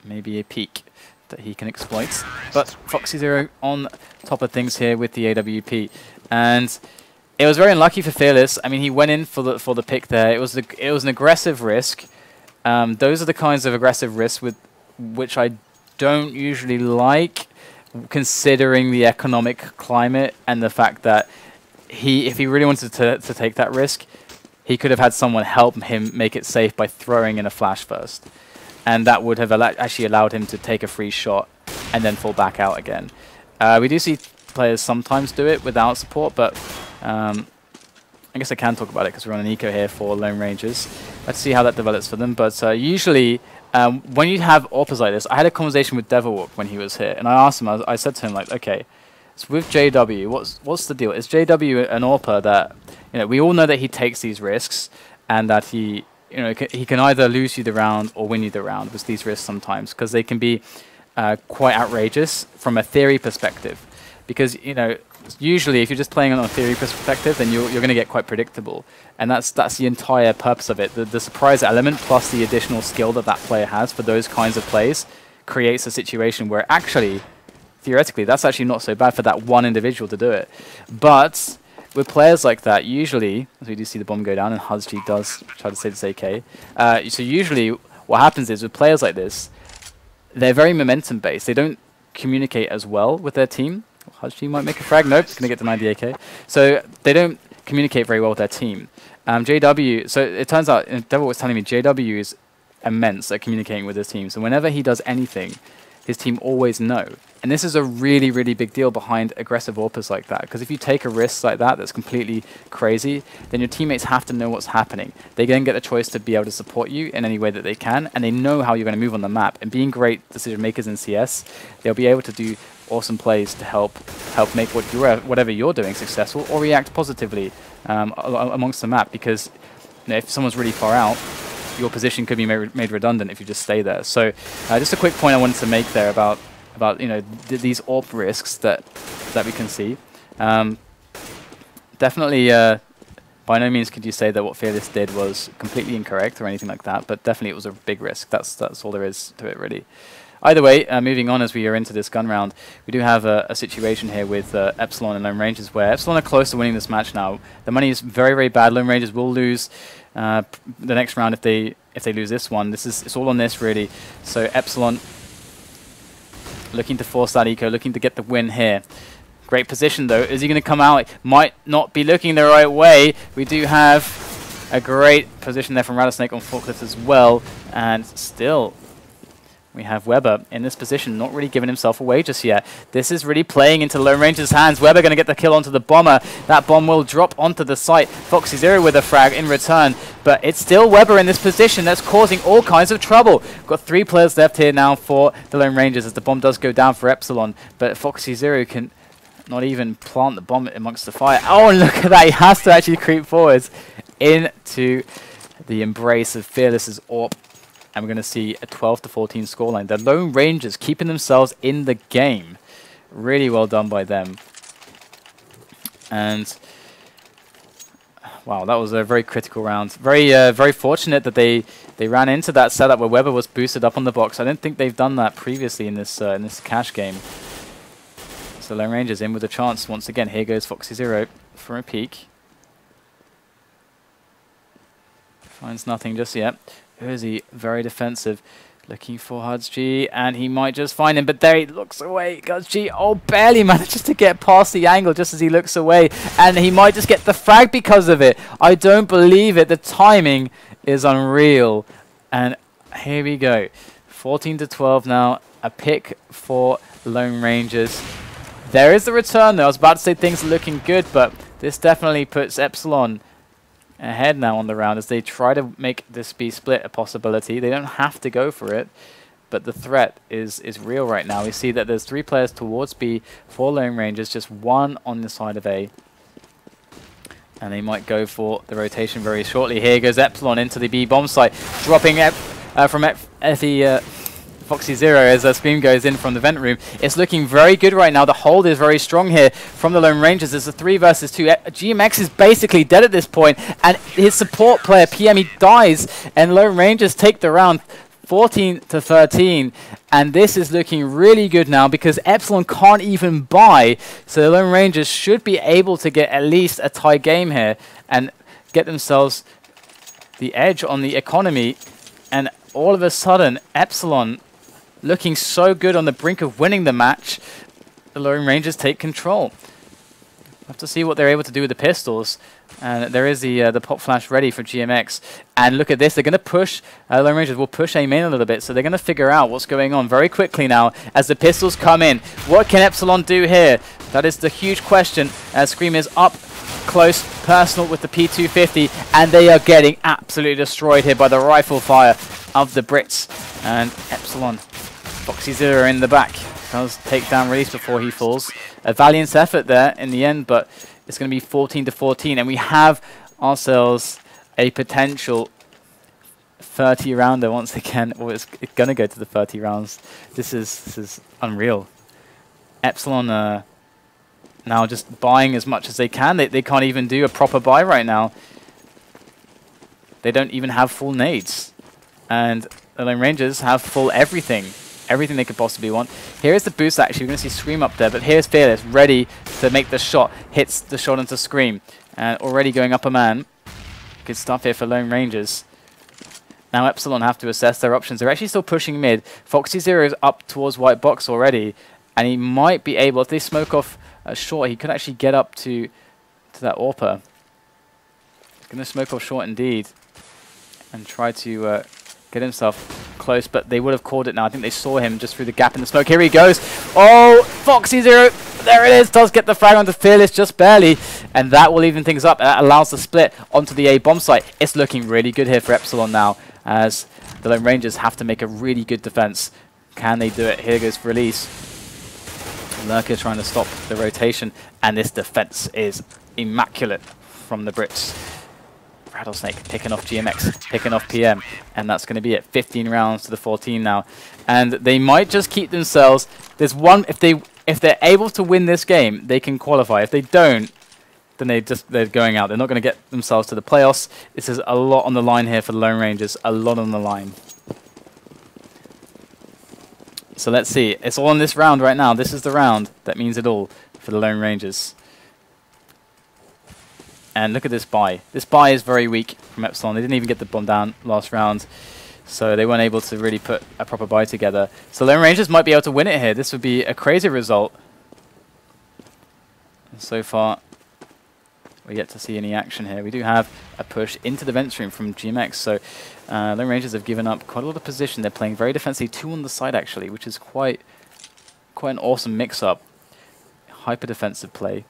Maybe a peek that he can exploit. But hudzG on top of things here with the AWP. And it was very unlucky for Fearless. I mean, he went in for the pick there. It was an aggressive risk. Those are the kinds of aggressive risks which I don't usually like, considering the economic climate and the fact that if he really wanted to take that risk, he could have had someone help him make it safe by throwing in a flash first, and that would have actually allowed him to take a free shot and then fall back out again. We do see players sometimes do it without support, but I guess I can talk about it because we're on an eco here for Lone Rangers. Let's see how that develops for them. But usually, when you have AWPers like this, I had a conversation with Devilwalk when he was here, and I asked him, I said to him, like, okay, so with JW, what's the deal? Is JW an AWPer that, we all know that he takes these risks, and that he can either lose you the round or win you the round with these risks sometimes, because they can be quite outrageous from a theory perspective. Because, usually if you're just playing on a theory perspective, then you're going to get quite predictable. And that's the entire purpose of it. The surprise element plus the additional skill that player has for those kinds of plays creates a situation where actually, theoretically, that's actually not so bad for that one individual to do it. But with players like that, usually, as we do see the bomb go down, and hudzG does try to save this AK, so usually what happens is with players like this, they're very momentum based. They don't communicate as well with their team. hudzG might make a frag. Nope, it's going to get denied the AK. So they don't communicate very well with their team. JW, so it turns out, Devil was telling me, JW is immense at communicating with his team. So whenever he does anything, his team always know. And this is a really, really big deal behind aggressive AWPers like that. Because if you take a risk like that that's completely crazy, then your teammates have to know what's happening. They then get a choice to be able to support you in any way that they can, and they know how you're going to move on the map. And being great decision makers in CS, they'll be able to do awesome plays to help make whatever you're doing successful, or react positively amongst the map, because you know, if someone's really far out, your position could be made redundant if you just stay there. So just a quick point I wanted to make there about you know these AWP risks that we can see. Definitely, by no means could you say that what Fearless did was completely incorrect or anything like that, but definitely it was a big risk. That's all there is to it, really. Either way, moving on as we are into this gun round, we do have a situation here with Epsilon and Lone Rangers, where Epsilon are close to winning this match now. The money is very, very bad. Lone Rangers will lose the next round if they lose this one. It's all on this, really. So Epsilon looking to force that eco, looking to get the win here. Great position, though. Is he going to come out? Might not be looking the right way. We do have a great position there from RattlesnK on forklift as well. And still, we have Weber in this position, not really giving himself away just yet. This is really playing into Lone Ranger's hands. Weber going to get the kill onto the bomber. That bomb will drop onto the site. foxyzero with a frag in return. But it's still Weber in this position that's causing all kinds of trouble. We've got 3 players left here now for the Lone Rangers as the bomb does go down for Epsilon. But foxyzero can not even plant the bomb amongst the fire. Oh, and look at that. He has to actually creep forwards into the embrace of Fearless's AWP. And we're going to see a 12-14 scoreline. The Lone Rangers keeping themselves in the game. Really well done by them. And wow, that was a very critical round. Very fortunate that they ran into that setup where Weber was boosted up on the box. I don't think they've done that previously in this cash game. So Lone Rangers in with a chance once again. Here goes foxyzero for a peek. Finds nothing just yet. Uzzziii, very defensive, looking for hudzG, and he might just find him, but there he looks away. hudzG, oh, barely manages to get past the angle just as he looks away, and he might just get the frag because of it. I don't believe it. The timing is unreal. And here we go. 14-12 now, a pick for Lone Rangers. There is the return, though. I was about to say things are looking good, but this definitely puts Epsilon ahead now on the round as they try to make this be split a possibility. They don't have to go for it, but the threat is real right now. We see that there's 3 players towards B for Lone Rangers, just 1 on the side of A. And they might go for the rotation very shortly. Here goes Epsilon into the B bomb site, dropping from foxyzero as Scream goes in from the vent room. It's looking very good right now. The hold is very strong here from the Lone Rangers. There's a 3 versus 2. GMX is basically dead at this point, and his support player, PM, he dies, and Lone Rangers take the round 14-13. And this is looking really good now because Epsilon can't even buy, so the Lone Rangers should be able to get at least a tie game here and get themselves the edge on the economy. And all of a sudden, Epsilon looking so good on the brink of winning the match. The Lone Rangers take control. We'll have to see what they're able to do with the pistols. And there is the pop flash ready for GMX. And look at this, they're going to push, Lone Rangers will push A main a little bit, so they're going to figure out what's going on very quickly now as the pistols come in. What can Epsilon do here? That is the huge question. Scream is up close, personal with the P250, and they are getting absolutely destroyed here by the rifle fire of the Brits. And Epsilon, foxyzero in the back, does take down Release before he falls. A valiant effort there in the end, but it's going to be 14-14, and we have ourselves a potential 30 rounder once again, or it's going to go to the 30 rounds. This is unreal. Epsilon now just buying as much as they can. They can't even do a proper buy right now. They don't even have full nades. And the Lone Rangers have full everything. Everything they could possibly want. Here is the boost actually. We're going to see Scream up there, but here's Fearless ready to make the shot. Hits the shot into Scream. And already going up a man. Good stuff here for Lone Rangers. Now Epsilon have to assess their options. They're actually still pushing mid. foxyzero is up towards white box already. And he might be able, if they smoke off short, he could actually get up to that AWPer. He's going to smoke off short indeed. And try to get himself close, but they would have called it now. I think they saw him just through the gap in the smoke. Here he goes. Oh, foxyzero. There it is. Does get the frag onto Fearless just barely. And that will even things up. That allows the split onto the A bomb site. It's looking really good here for Epsilon now as the Lone Rangers have to make a really good defense. Can they do it? Here goes Release. Lurker trying to stop the rotation, and this defense is immaculate from the Brits. RattlesnK picking off GMX, picking off PM, and that's going to be it. 15 rounds to the 14 now, and they might just keep themselves. There's one, if they're able to win this game, they can qualify. If they don't, then they're going out. They're not going to get themselves to the playoffs. This is a lot on the line here for the Lone Rangers, a lot on the line. So let's see. It's all in this round right now. This is the round that means it all for the Lone Rangers. And look at this buy. This buy is very weak from Epsilon. They didn't even get the bomb down last round, so they weren't able to really put a proper buy together. So Lone Rangers might be able to win it here. This would be a crazy result. And so far, we're yet to see any action here. We do have a push into the vent stream from GMX, so Lone Rangers have given up quite a lot of position. They're playing very defensively, 2 on the side actually, which is quite an awesome mix-up. Hyper defensive play.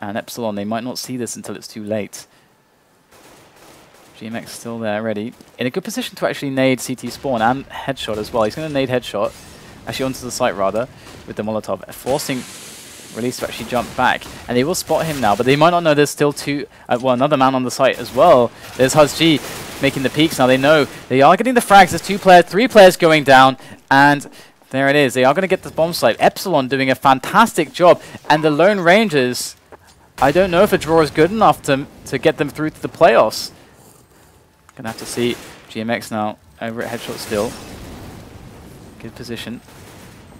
And Epsilon, they might not see this until it's too late. GMX still there, ready. In a good position to actually nade CT spawn and headshot as well. He's going to nade headshot, actually onto the site rather, with the Molotov, forcing Release to actually jump back. And they will spot him now, but they might not know there's still well, another man on the site as well. There's hudzG making the peaks now. They know they are getting the frags. There's 3 players going down, and there it is. They are going to get the bomb site. Epsilon doing a fantastic job, and the Lone Rangers, I don't know if a draw is good enough to get them through to the playoffs. Gonna have to see. GMX now over at headshot still. Good position.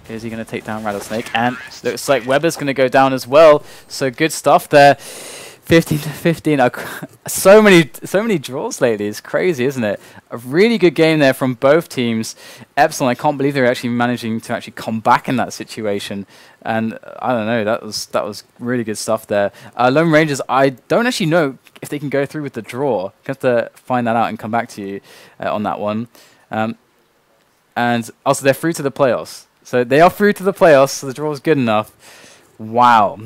Is he going to take down RattlesnK? And looks like Weber's going to go down as well. So good stuff there. 15 to 15. So many draws lately. It's crazy, isn't it? A really good game there from both teams. Epsilon, I can't believe they're actually managing to actually come back in that situation. And I don't know, that was really good stuff there. Lone Rangers, I don't actually know if they can go through with the draw. Have to find that out and come back to you on that one. And also, they're through to the playoffs. So they are through to the playoffs, so the draw is good enough. Wow.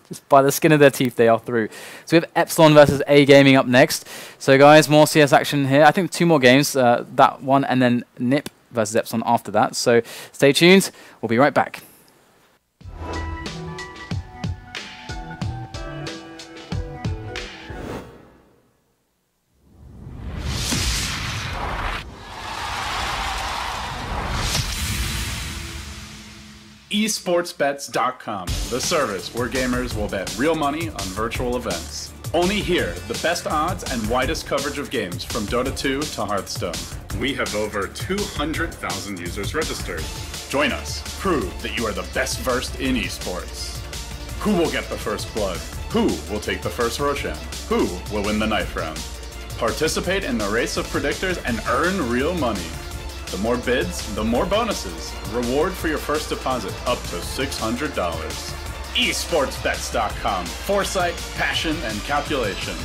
Just by the skin of their teeth, they are through. So we have Epsilon versus A Gaming up next. So guys, more CS action here. I think 2 more games, that one and then NiP versus Epsilon after that. So stay tuned. We'll be right back. esportsbets.com, the service where gamers will bet real money on virtual events. Only here, the best odds and widest coverage of games from Dota 2 to Hearthstone. We have over 200,000 users registered. Join us. Prove that you are the best versed in esports. Who will get the first blood? Who will take the first Roshan? Who will win the knife round? Participate in the race of predictors and earn real money. The more bids, the more bonuses. Reward for your first deposit up to $600. esportsbets.com. Foresight, passion, and calculation.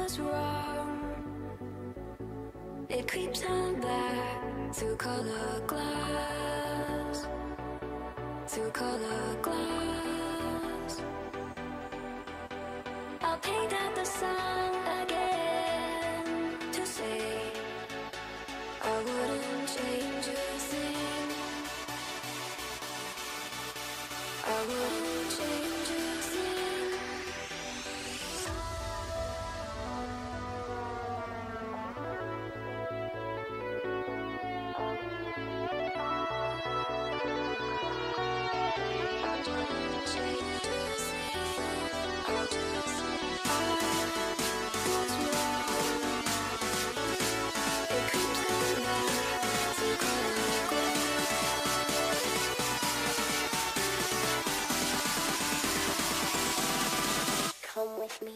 was wrong. It creeps on back to color glass, to color glass. I'll paint out the sun again to say I wouldn't change a thing. I wouldn't change a thing. Come with me.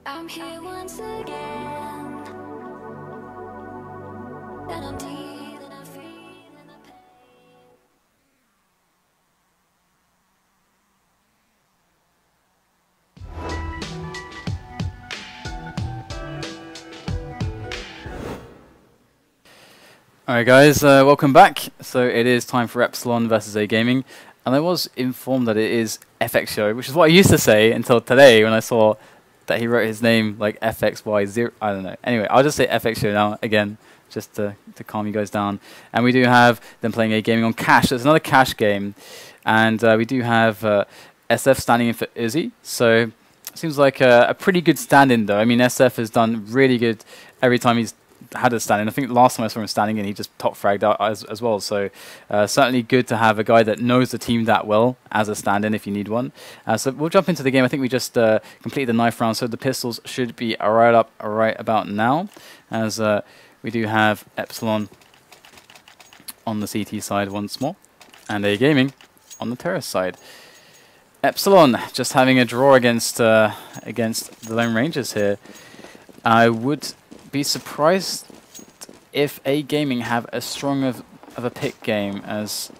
I'm here once again, and I'm dealing, I'm feeling the pain. Alright guys, welcome back. So it is time for Epsilon versus A Gaming, and I was informed that it is FX Show, which is what I used to say until today when I saw that he wrote his name like FXY0, I don't know. Anyway, I'll just say FX Show now, again, just to calm you guys down. And we do have them playing A Gaming on Cash. So it's another Cash game. And we do have SF standing in for Uzzziii. So it seems like a pretty good stand-in, though. I mean, SF has done really good every time he's had a stand-in. I think last time I saw him standing in, he just top fragged out as well. So certainly good to have a guy that knows the team that well as a stand-in if you need one. So we'll jump into the game. I think we just completed the knife round, so the pistols should be right about now, as we do have Epsilon on the CT side once more, and A Gaming on the terrace side. Epsilon just having a draw against the Lone Rangers here. I would be surprised if A Gaming have as strong of a pick game as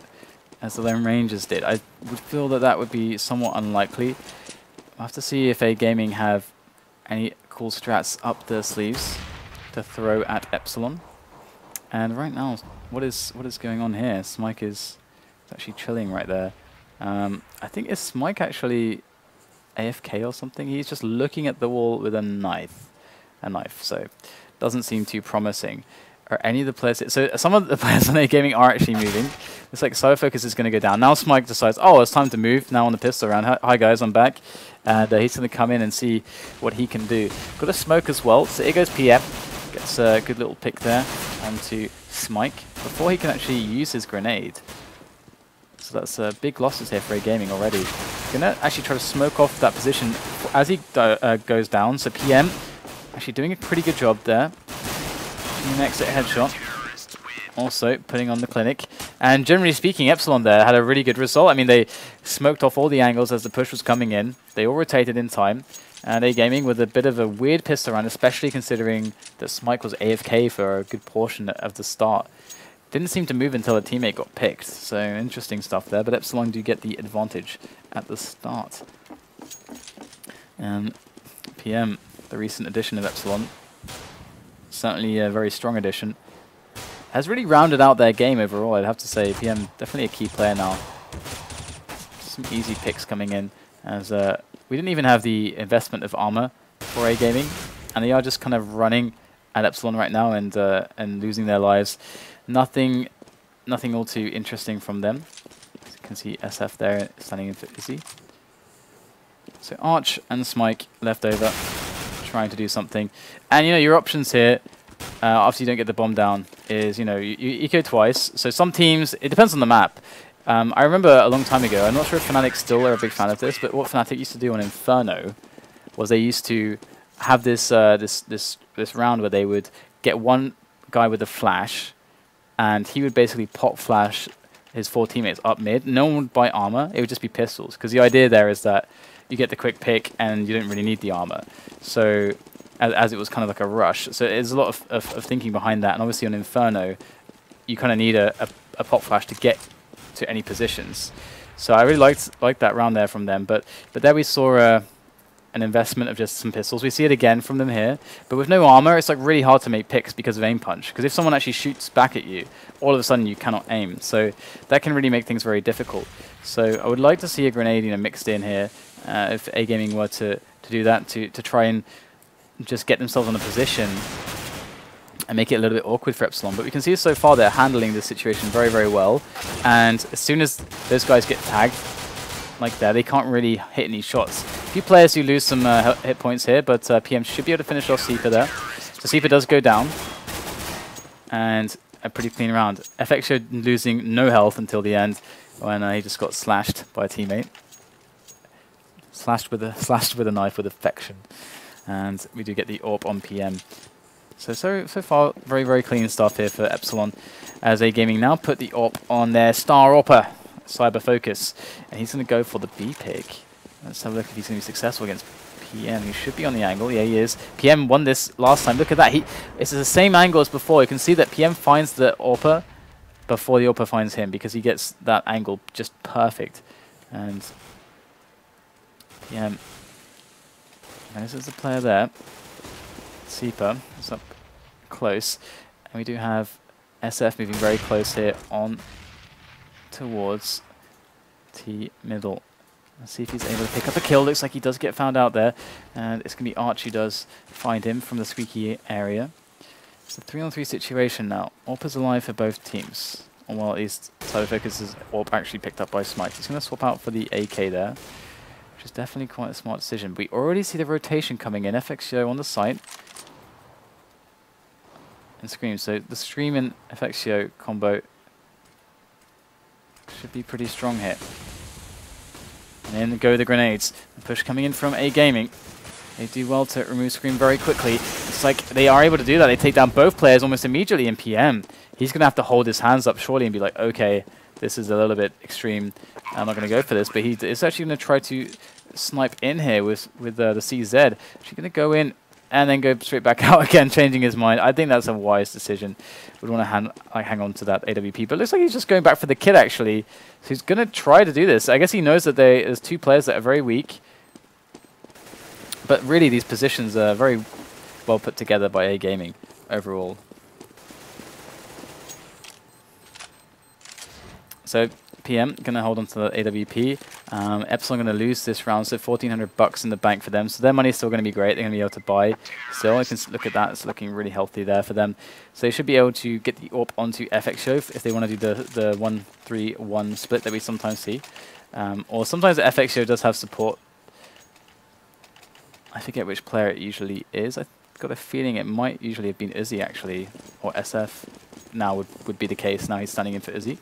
the Lone Rangers did. I would feel that that would be somewhat unlikely. I'll have to see if A Gaming have any cool strats up their sleeves to throw at Epsilon. And right now, what is going on here? Smike is actually chilling right there. I think is Smike actually AFK or something? He's just looking at the wall with a knife. So doesn't seem too promising. Are any of the players... So some of the players on A Gaming are actually moving. Looks like Solo Focus is going to go down. Now Smike decides, oh, it's time to move. Now on the pistol round. Hi guys, I'm back. And he's going to come in and see what he can do. Got a smoke as well. So here goes PM. Gets a good little pick there. And to Smike before he can actually use his grenade. So that's big losses here for A Gaming already. Gonna actually try to smoke off that position as he goes down. So PM actually doing a pretty good job there. GMX headshot. Also putting on the clinic. And generally speaking, Epsilon there had a really good result. I mean, they smoked off all the angles as the push was coming in. They all rotated in time. And A Gaming with a bit of a weird pistol round, especially considering that Smike was AFK for a good portion of the start. Didn't seem to move until a teammate got picked. So interesting stuff there. But Epsilon do get the advantage at the start. And PM, the recent addition of Epsilon, certainly a very strong addition, has really rounded out their game overall, I'd have to say. PM definitely a key player now. Some easy picks coming in, as we didn't even have the investment of armor for A Gaming, and they are just kind of running at Epsilon right now and losing their lives. Nothing all too interesting from them. As you can see SF there standing in for Uzzziii. So Arch and Smike left over, trying to do something. And your options here, after you don't get the bomb down, is you eco twice. So some teams, it depends on the map. I remember a long time ago, I'm not sure if Fnatic still are a big fan of this, but what Fnatic used to do on Inferno was they used to have this this round where they would get one guy with a flash, and he would basically pop flash his 4 teammates up mid. No one would buy armor, it would just be pistols, because the idea there is that you get the quick pick and you don't really need the armor. So as it was kind of like a rush. So there's a lot of thinking behind that, and obviously on Inferno you kind of need a pop flash to get to any positions. So I really liked that round there from them, but there we saw an investment of just some pistols. We see it again from them here, but with no armor it's like really hard to make picks because of aim punch, because if someone actually shoots back at you, all of a sudden you cannot aim, so that can really make things very difficult. So I would like to see a grenade mixed in here, if A Gaming were to do that, to try and just get themselves on a position and make it a little bit awkward for Epsilon. But we can see so far they're handling this situation very, very well. And as soon as those guys get tagged like that, they can't really hit any shots. A few players who lose some hit points here, but PM should be able to finish off Seeper there. So Seeper does go down. And a pretty clean round. FXO losing no health until the end when he just got slashed by a teammate. Slashed with a knife with affection. And we do get the AWP on PM. So far, very, very clean stuff here for Epsilon, as A Gaming now put the AWP on their star AWPer, Cyber Focus, and he's going to go for the B pick. Let's have a look if he's going to be successful against PM. He should be on the angle. Yeah, he is. PM won this last time. Look at that. It's the same angle as before. You can see that PM finds the AWPer before the AWPer finds him, because he gets that angle just perfect. And PM, this is the player there. Seeper is up close, and we do have SF moving very close here on towards T middle. Let's see if he's able to pick up a kill. Looks like he does get found out there, and it's going to be Arch who does find him from the squeaky area. It's a 3-on-3 situation now. AWP is alive for both teams. Or well, at least Cyber Focus is AWP actually picked up by Smite. He's going to swap out for the AK there, which is definitely quite a smart decision. But we already see the rotation coming in. FXO on the site. And Scream. So the Scream and FXO combo should be pretty strong here. And then go the grenades. The push coming in from A Gaming. They do well to remove Scream very quickly. It's like they are able to do that. They take down both players almost immediately in PM. He's going to have to hold his hands up surely and be like, okay, this is a little bit extreme. I'm not going to go for this. But he is actually going to try to snipe in here with the CZ. Actually going to go in and then go straight back out again, changing his mind. I think that's a wise decision. Would want to hang on to that AWP. But it looks like he's just going back for the kid, actually. So he's going to try to do this. I guess he knows that there's 2 players that are very weak. But really, these positions are very well put together by A Gaming overall. So PM going to hold on to the AWP. Epsilon going to lose this round, so $1,400 in the bank for them. So their money is still going to be great. They're going to be able to buy. Still, you can look at that. It's looking really healthy there for them. So they should be able to get the AWP onto FXO if they want to do the 1-3-1 split that we sometimes see. Or sometimes the FXO does have support. I forget which player it usually is. I've got a feeling it might usually have been Uzzziii, actually, or SF. now would be the case. Now he's standing in for Uzzziii.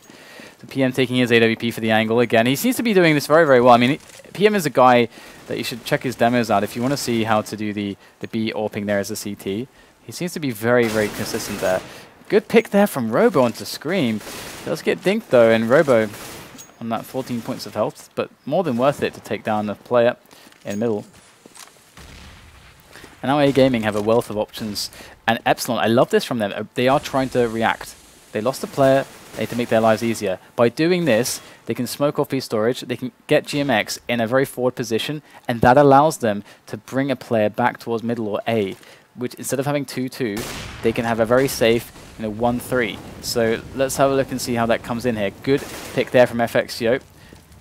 So PM taking his AWP for the angle again. He seems to be doing this very, very well. I mean, PM is a guy that you should check his demos out if you want to see how to do the B AWPing there as a CT. He seems to be very, very consistent there. Good pick there from Robo onto Scream. Does get dinked though, and Robo on that 14 points of health, but more than worth it to take down the player in middle. And now A Gaming have a wealth of options. And Epsilon, I love this from them. They are trying to react. They lost a player, they need to make their lives easier. By doing this, they can smoke off B storage, they can get GMX in a very forward position, and that allows them to bring a player back towards middle or A, which instead of having 2-2, they can have a very safe 1-3. So let's have a look and see how that comes in here. Good pick there from FXYO.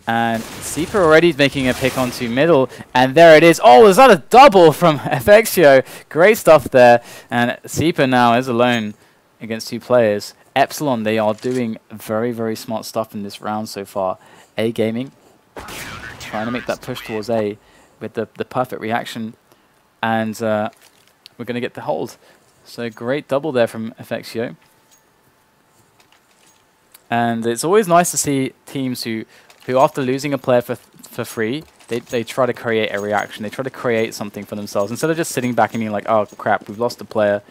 And Seeper already making a pick onto middle, and there it is. Oh, is that a double from FXYO? Great stuff there. And Seeper now is alone against 2 players. Epsilon, they are doing very, very smart stuff in this round so far. A Gaming trying to make that push towards A with the perfect reaction, and we're going to get the hold. So great double there from FXYO. And it's always nice to see teams who after losing a player for free, they try to create a reaction. They try to create something for themselves instead of just sitting back and being like, oh crap, we've lost a player.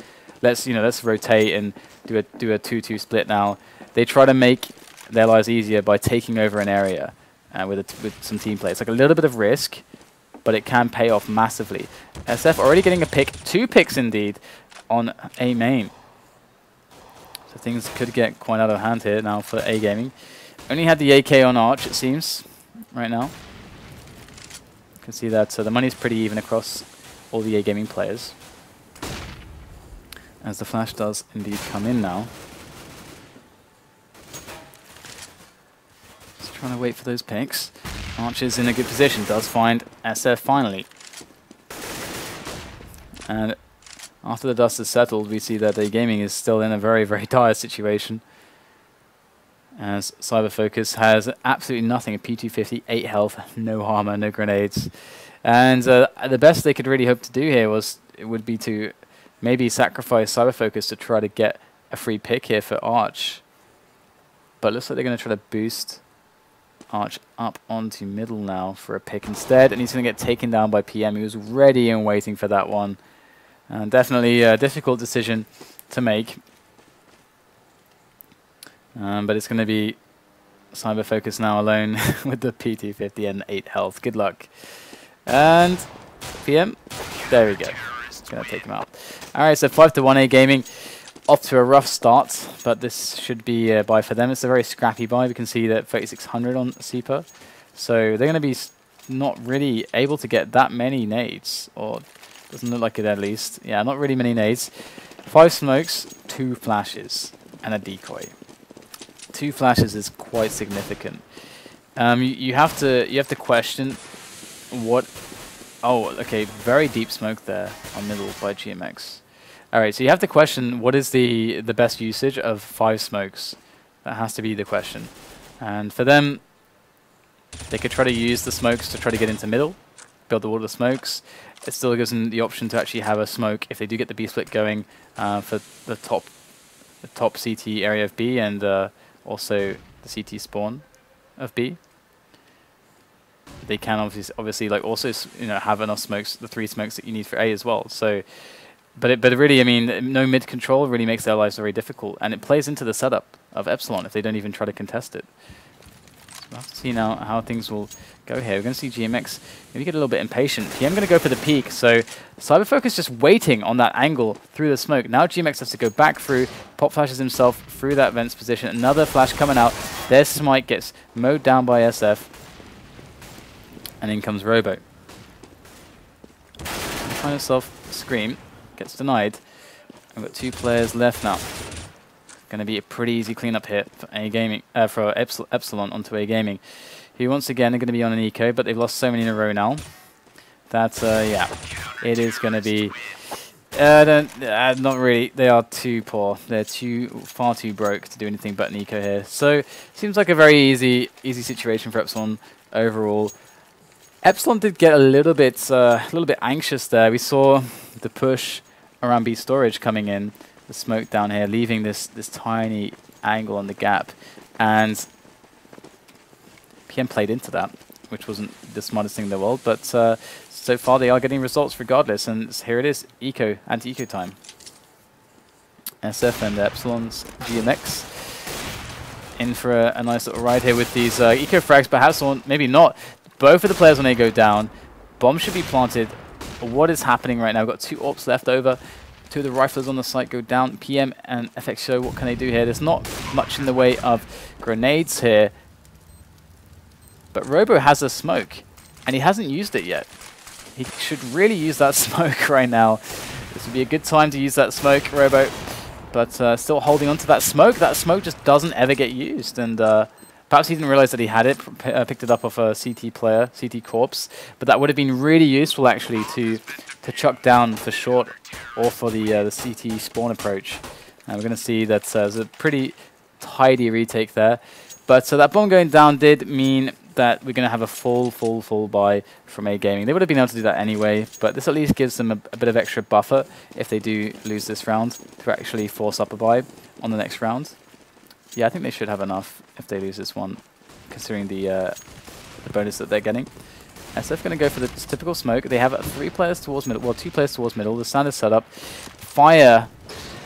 Let's rotate and do a 2-2 split now. They try to make their lives easier by taking over an area with some team play. It's like a little bit of risk, but it can pay off massively. SF already getting a pick, 2 picks indeed on A main. So things could get quite out of hand here now for A Gaming. Only had the AK on Arch, it seems, right now. You can see that the money's pretty even across all the A Gaming players. As the flash does indeed come in now. Just trying to wait for those picks. Arch is in a good position, does find SF finally. And after the dust has settled, we see that A Gaming is still in a very, very dire situation. As Cyberfocus has absolutely nothing, a P250, 8 health, no armor, no grenades. And the best they could really hope to do here would be to maybe sacrifice Cyberfocus to try to get a free pick here for Arch. But it looks like they're going to try to boost Arch up onto middle now for a pick instead. And he's going to get taken down by PM. He was ready and waiting for that one. And definitely a difficult decision to make. But it's going to be Cyberfocus now alone with the P250 and 8 health. Good luck. And PM, there we go. Going to take him out. Alright, so 5-1 A Gaming. Off to a rough start, but this should be a buy for them. It's a very scrappy buy. We can see that 3600 on Seeper. So they're going to be not really able to get that many nades, or doesn't look like it at least. Yeah, not really many nades. 5 smokes, 2 flashes, and a decoy. 2 flashes is quite significant. You have to question what. Oh, okay, very deep smoke there on middle by GMX. Alright, so you have to question what is the best usage of 5 smokes. That has to be the question. And for them, they could try to use the smokes to try to get into middle, build the wall of the smokes. It still gives them the option to actually have a smoke if they do get the B split going for the top CT area of B, and also the CT spawn of B. They can obviously like also have enough smokes, the 3 smokes that you need for A as well. So, but really, I mean, no mid control really makes their lives very difficult, and it plays into the setup of Epsilon if they don't even try to contest it. So we'll have to see now how things will go here. We're going to see GMX maybe get a little bit impatient. PM going to go for the peak, so Cyberfocus just waiting on that angle through the smoke. Now GMX has to go back through, pop flashes himself through that vents position. Another flash coming out. There's Smite, gets mowed down by SF. And in comes Robo. Find himself Scream. Gets denied. I've got 2 players left now. Going to be a pretty easy cleanup here for A Gaming, for Epsilon onto A Gaming, who once again are going to be on an eco, but they've lost so many in a row now. That yeah, it is going to be. Not really. They are too poor. They're far too broke to do anything but an eco here. So seems like a very easy situation for Epsilon overall. Epsilon did get a little bit anxious there. We saw the push around B storage coming in, smoke down here, leaving this tiny angle on the gap. And PM played into that, which wasn't the smartest thing in the world, but so far they are getting results regardless, and here it is, anti-eco time. SF and Epsilon's GMX in for a nice little ride here with these eco frags, perhaps, or maybe not. Both of the players when they go down, bomb should be planted. What is happening right now? We've got 2 AWPs left over. 2 of the riflers on the site go down. PM and FX show, what can they do here? There's not much in the way of grenades here. But Robo has a smoke, and he hasn't used it yet. He should really use that smoke right now. This would be a good time to use that smoke, Robo. But still holding on to that smoke. That smoke just doesn't ever get used. And perhaps he didn't realize that he had it, picked it up off a CT player, CT Corpse. But that would have been really useful, actually, to chuck down for short or for the CT spawn approach. And we're going to see that there's a pretty tidy retake there. But that bomb going down did mean that we're going to have a full buy from A Gaming. They would have been able to do that anyway, but this at least gives them a bit of extra buffer if they do lose this round to actually force up a buy on the next round. Yeah, I think they should have enough if they lose this one, considering the bonus that they're getting. SF going to go for the typical smoke. They have 3 players towards middle, well, 2 players towards middle. The standard setup. Fire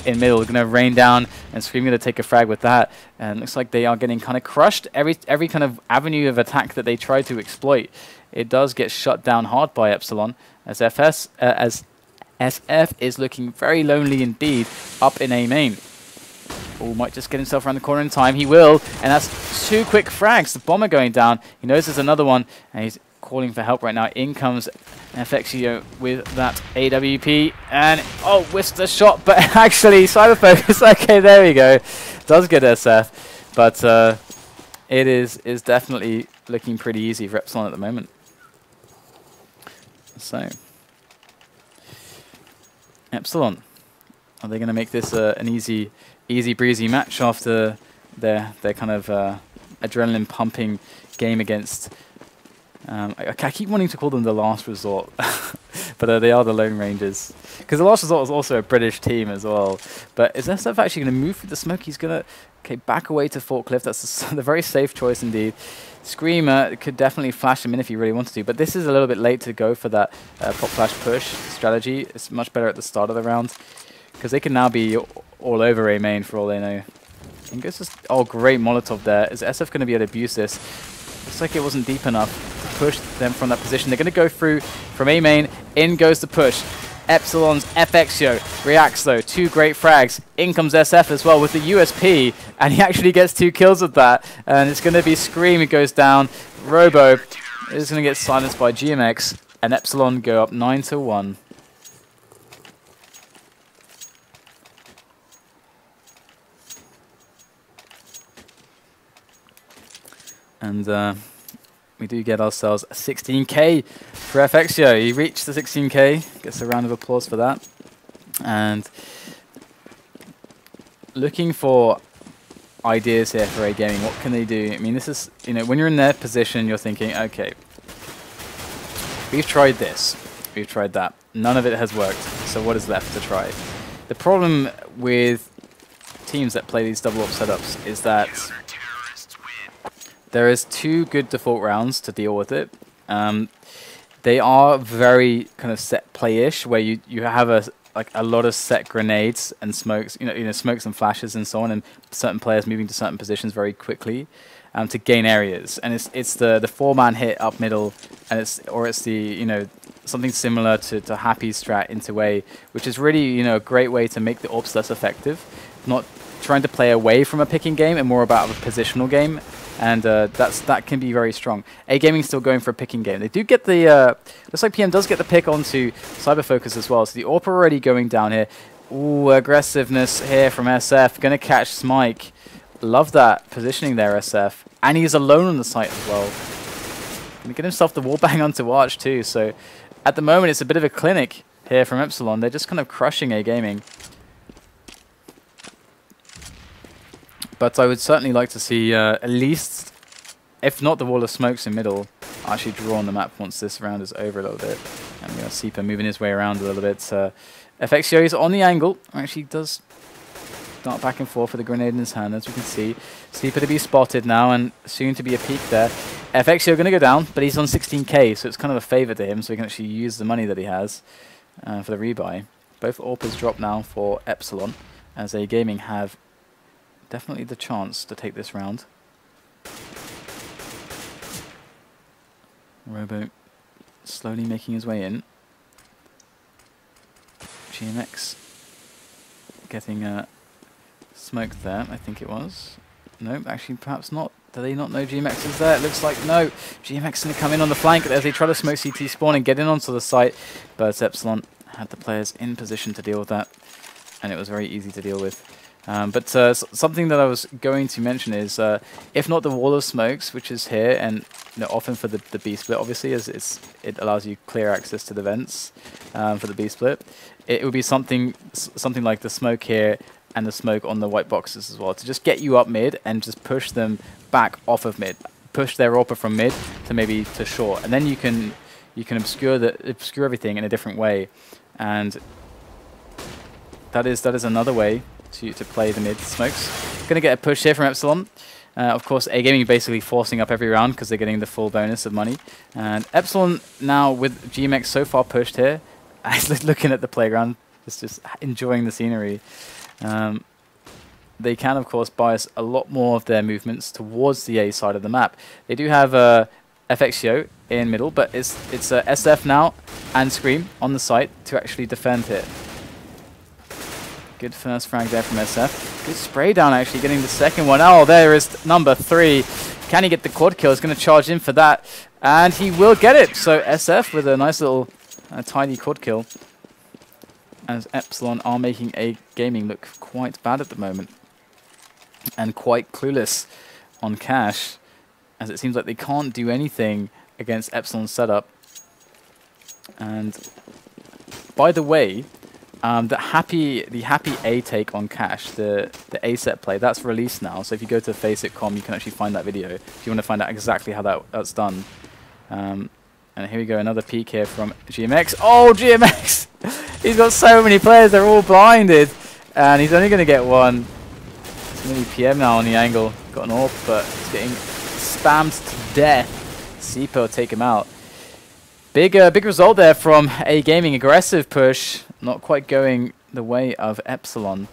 in middle, going to rain down, and Scream going to take a frag with that. And looks like they are getting kind of crushed. Every kind of avenue of attack that they try to exploit, it does get shut down hard by Epsilon, as SF is looking very lonely indeed up in A main. Oh, might just get himself around the corner in time. He will, and that's 2 quick frags. The bomber going down. He knows there's another one, and he's calling for help right now. In comes FXio with that AWP, and oh, whiffs the shot, but actually cyber focus. Okay, there we go. Does get SF, but it is definitely looking pretty easy for Epsilon at the moment. So Epsilon, are they going to make this an easy breezy match after their kind of adrenaline pumping game against I keep wanting to call them the Last Resort, but they are the Lone Rangers. Because the Last Resort is also a British team as well. But is SF actually going to move through the smoke? He's going to back away to Fort Cliff. That's the very safe choice indeed. Screamer could definitely flash him in if he really wanted to, but this is a little bit late to go for that pop flash push strategy. It's much better at the start of the round, because they can now be all over A main for all they know. And goes just, oh, great Molotov there. Is SF going to be able to abuse this? Looks like it wasn't deep enough to push them from that position. They're going to go through from A main. In goes the push. Epsilon's FXio reacts though. 2 great frags. In comes SF as well with the USP, and he actually gets 2 kills with that. And it's going to be Scream who goes down. Robo is going to get silenced by GMX, and Epsilon go up 9-1. And we do get ourselves a 16k for FXio. He reached the 16k. Gets a round of applause for that. And looking for ideas here for A Gaming. What can they do? I mean, this is, you know, when you're in their position, you're thinking, okay, we've tried this, we've tried that. None of it has worked. So what is left to try? The problem with teams that play these double up setups is that there is 2 good default rounds to deal with it. They are very kind of set play-ish, where you have a lot of set grenades and smokes, you know, smokes and flashes and so on, and certain players moving to certain positions very quickly to gain areas. And it's the 4-man hit up middle, and it's the, you know, something similar to Happy's strat into A, which is really, you know, a great way to make the AWPs less effective. Not trying to play away from a picking game and more about a positional game. And that can be very strong. A Gaming still going for a picking game. They do get the looks like PM does get the pick onto Cyber Focus as well. So the AWP already going down here. Ooh, aggressiveness here from SF. Gonna catch Smike. Love that positioning there, SF. And he's alone on the site as well. Gonna get himself the wallbang onto Arch too. So at the moment it's a bit of a clinic here from Epsilon. They're just kind of crushing A Gaming. But I would certainly like to see at least, if not the wall of smokes in middle, actually draw on the map once this round is over a little bit. And we got Seeper moving his way around a little bit. FXio is on the angle. Actually does dart back and forth with a grenade in his hand, as we can see. Sleeper to be spotted now, and soon to be a peek there. FXO going to go down, but he's on 16k, so it's kind of a favor to him, so he can actually use the money that he has for the rebuy. Both AWPers drop now for Epsilon, as A Gaming have definitely the chance to take this round. Robo slowly making his way in. GMX getting smoked there, I think it was. No, actually perhaps not. Do they not know GMX is there? It looks like no. GMX is going to come in on the flank as they try to smoke CT spawn and get in onto the site. But Epsilon had the players in position to deal with that, and it was very easy to deal with. Something that I was going to mention is, if not the wall of smokes, which is here, and often for the B split, obviously, as it allows you clear access to the vents for the B split, it would be something like the smoke here and the smoke on the white boxes as well, to just get you up mid and just push them back off of mid, push their AWPer from mid to maybe to short, and then you can obscure everything in a different way, and that is another way to play the mid smokes. Going to get a push here from Epsilon. Of course, A Gaming basically forcing up every round because they're getting the full bonus of money. And Epsilon now with GMX so far pushed here, looking at the playground, just enjoying the scenery. They can, of course, bias a lot more of their movements towards the A side of the map. They do have FXO in middle, but it's SF now and Scream on the site to actually defend here. Good first frag there from SF. Good spray down, actually, getting the second one. Oh, there is number 3. Can he get the quad kill? He's going to charge in for that, and he will get it. So SF with a nice little tidy quad kill, as Epsilon are making A Gaming look quite bad at the moment, and quite clueless on cash, as it seems like they can't do anything against Epsilon's setup. And by the way, the happy A take on cash, the A set play, that's released now. So if you go to faceit.com, you can actually find that video if you want to find out exactly how that's done. And here we go, another peek here from GMX. Oh, GMX! He's got so many players, they're all blinded, and he's only going to get one. It's going to be PM now on the angle. Got an AWP, but he's getting spammed to death. Seeper will take him out. Big result there from A Gaming. Aggressive push, not quite going the way of Epsilon,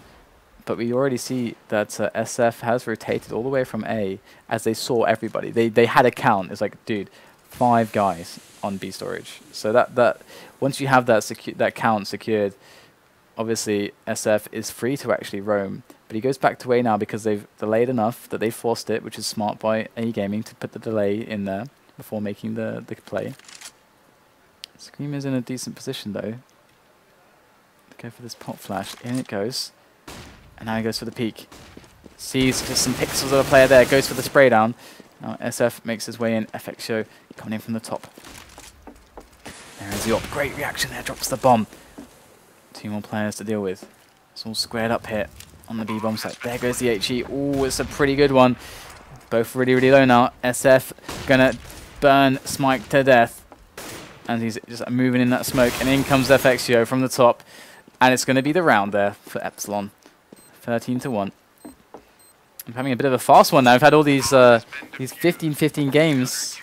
but we already see that SF has rotated all the way from A as they saw everybody. They had a count. It's like, dude, 5 guys on B storage. So that once you have that count secured, obviously SF is free to actually roam. But he goes back to A now because they've delayed enough that they forced it, which is smart by A Gaming to put the delay in there before making the play. Scream is in a decent position though. Go for this pop flash. In it goes. And now he goes for the peek. Sees just some pixels of a player there. Goes for the spray down. Now SF makes his way in. FXO coming in from the top. There is the AWP. Great reaction there. Drops the bomb. 2 more players to deal with. It's all squared up here on the B bomb site. There goes the HE. Oh, it's a pretty good one. Both really, really low now. SF gonna burn Smike to death. And he's just moving in that smoke. And in comes FXO from the top. And it's going to be the round there for Epsilon. 13-1. I'm having a bit of a fast one now. We've had all these 15-15 games.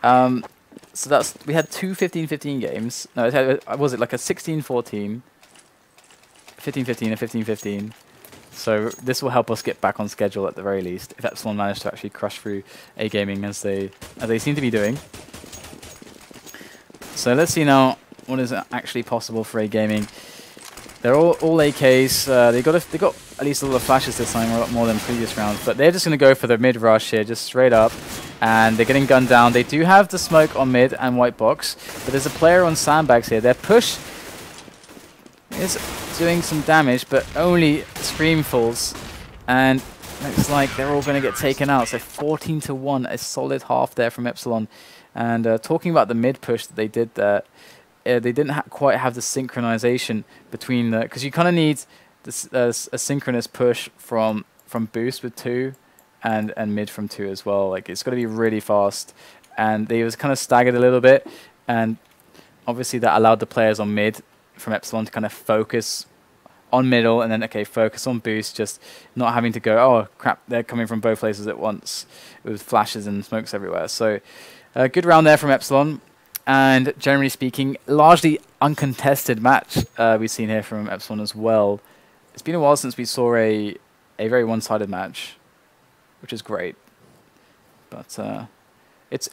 So we had 2 15-15 games. No, was it like a 16-14, 15-15, and 15-15? So this will help us get back on schedule at the very least, if Epsilon managed to actually crush through A Gaming as they seem to be doing. So let's see now what is actually possible for A Gaming. They're all AKs. They got at least a lot of flashes this time, a lot more than previous rounds. But they're just going to go for the mid rush here, just straight up. And they're getting gunned down. They do have the smoke on mid and white box, but there's a player on sandbags here. Their push is doing some damage, but only Scream falls. And looks like they're all going to get taken out. So 14-1, a solid half there from Epsilon. And talking about the mid push that they did there, they didn't quite have the synchronization between the, because you kind of need this a synchronous push from boost with 2 and mid from 2 as well. Like, it's got to be really fast, and they was kind of staggered a little bit, and obviously that allowed the players on mid from Epsilon to kind of focus on middle, and then, okay, focus on boost, just not having to go, oh, crap, they're coming from both places at once with flashes and smokes everywhere. So, good round there from Epsilon. And generally speaking, largely uncontested match we've seen here from Epsilon as well. It's been a while since we saw a very one-sided match, which is great. But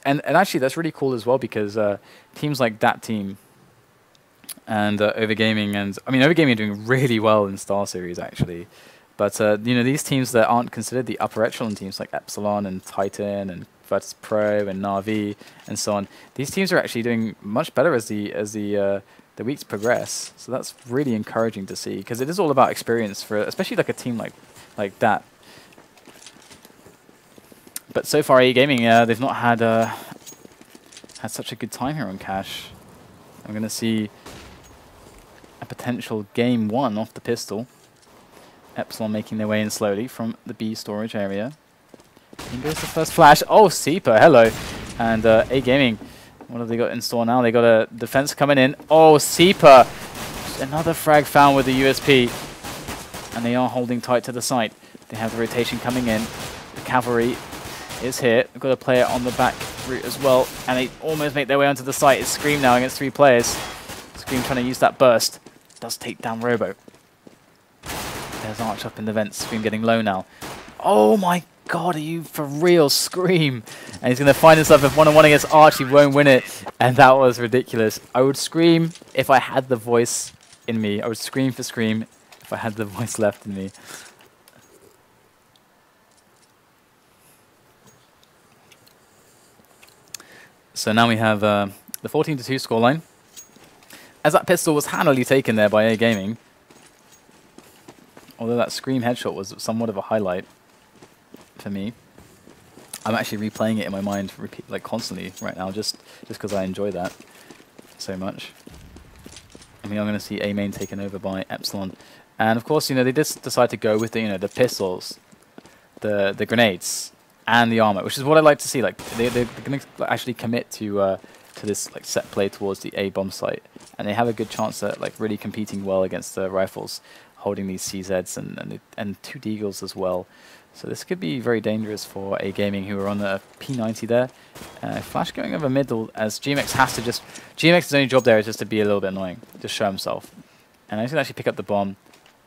and actually that's really cool as well, because teams like that team and Overgaming, and I mean Overgaming are doing really well in Star Series actually. But you know, these teams that aren't considered the upper echelon teams like Epsilon and Titan and Virtus.pro and Na'Vi and so on, these teams are actually doing much better as the weeks progress. So that's really encouraging to see, because it is all about experience for especially like a team like that. But so far, AE Gaming, they've not had such a good time here on Cash. I'm going to see a potential game 1 off the pistol. Epsilon making their way in slowly from the B storage area. In goes the first flash. Oh, Seeper, hello. And AE Gaming, what have they got in store now? They got a defense coming in. Oh, Seeper. Another frag found with the USP. And they are holding tight to the site. They have the rotation coming in. The cavalry is here. They've got a player on the back route as well. And they almost make their way onto the site. It's Scream now against 3 players. Scream trying to use that burst. Does take down Robo. There's Arch up in the vents. Scream getting low now. Oh my god, are you for real, Scream? And he's going to find himself with one-on-one against Arch. He won't win it. And that was ridiculous. I would scream if I had the voice in me. I would scream for Scream if I had the voice left in me. So now we have the 14-2 scoreline. As that pistol was handily taken there by AE Gaming. Although that Scream headshot was somewhat of a highlight for me. I'm actually replaying it in my mind like constantly right now, just because I enjoy that so much. I mean, I'm going to see A main taken over by Epsilon. And of course, you know, they just decide to go with the, you know, the pistols, the grenades, and the armor, which is what I like to see. Like they're going to actually commit to this like set play towards the A bomb site, and they have a good chance at like really competing well against the rifles, holding these CZs and 2 Deagles as well. So this could be very dangerous for AE Gaming, who are on the P90 there. Flash going over middle, as GMX has to just... GMX's only job there is just to be a little bit annoying, just show himself. And he's going to actually pick up the bomb.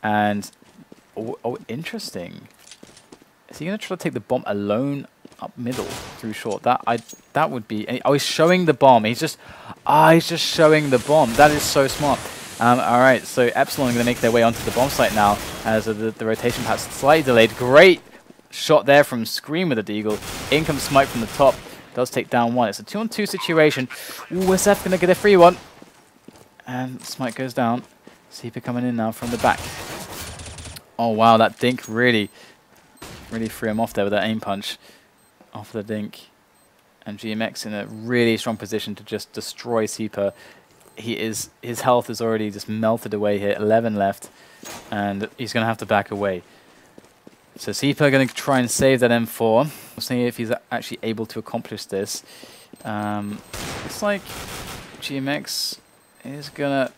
And... Oh, interesting. Is he going to try to take the bomb alone up middle through short? That would be... Oh, he's showing the bomb. He's just showing the bomb. That is so smart. Alright, so Epsilon are going to make their way onto the bomb site now, as the rotation path's slightly delayed. Great shot there from Scream with a Deagle. In comes Smite from the top. Does take down 1. It's a 2-on-2 situation. Ooh, SF going to get a free one. And Smite goes down. Seeper coming in now from the back. Oh wow, that Dink really threw him off there with that aim punch off the Dink. And GMX in a really strong position to just destroy Seeper. His health is already just melted away here. 11 left, and he's going to have to back away. So Seeper going to try and save that M4. We'll see if he's actually able to accomplish this. Looks like GMX is going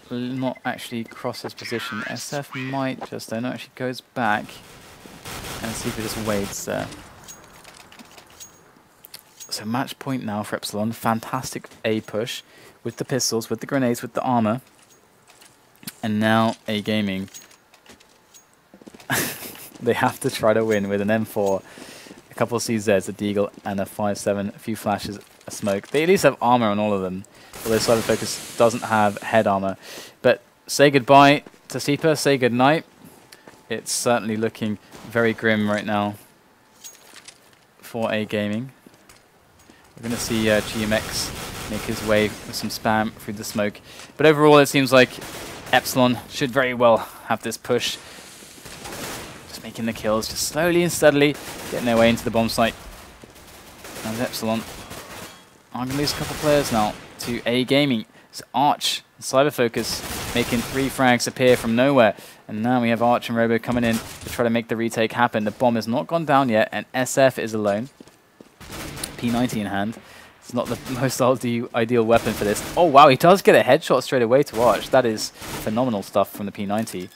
to not actually cross his position. SF might just, though, no, actually goes back, and Seeper just waits there. So match point now for Epsilon. Fantastic A push with the pistols, with the grenades, with the armor. And now AE Gaming. They have to try to win with an M4, a couple of CZs, a Deagle, and a 5.7, a few flashes, a smoke. They at least have armor on all of them, although Cyber Focus doesn't have head armor. But say goodbye to Seeper, say goodnight. It's certainly looking very grim right now for AE Gaming. We're going to see GMX make his way with some spam through the smoke. But overall, it seems like Epsilon should very well have this push. Just making the kills, just slowly and steadily getting their way into the bomb site. And Epsilon are going to lose a couple players now to AE Gaming. It's Arch and Cyber Focus making 3 frags appear from nowhere. And now we have Arch and Robo coming in to try to make the retake happen. The bomb has not gone down yet, and SF is alone. P90 in hand. It's not the most ideal weapon for this. Oh wow, he does get a headshot straight away to Arch. That is phenomenal stuff from the P90.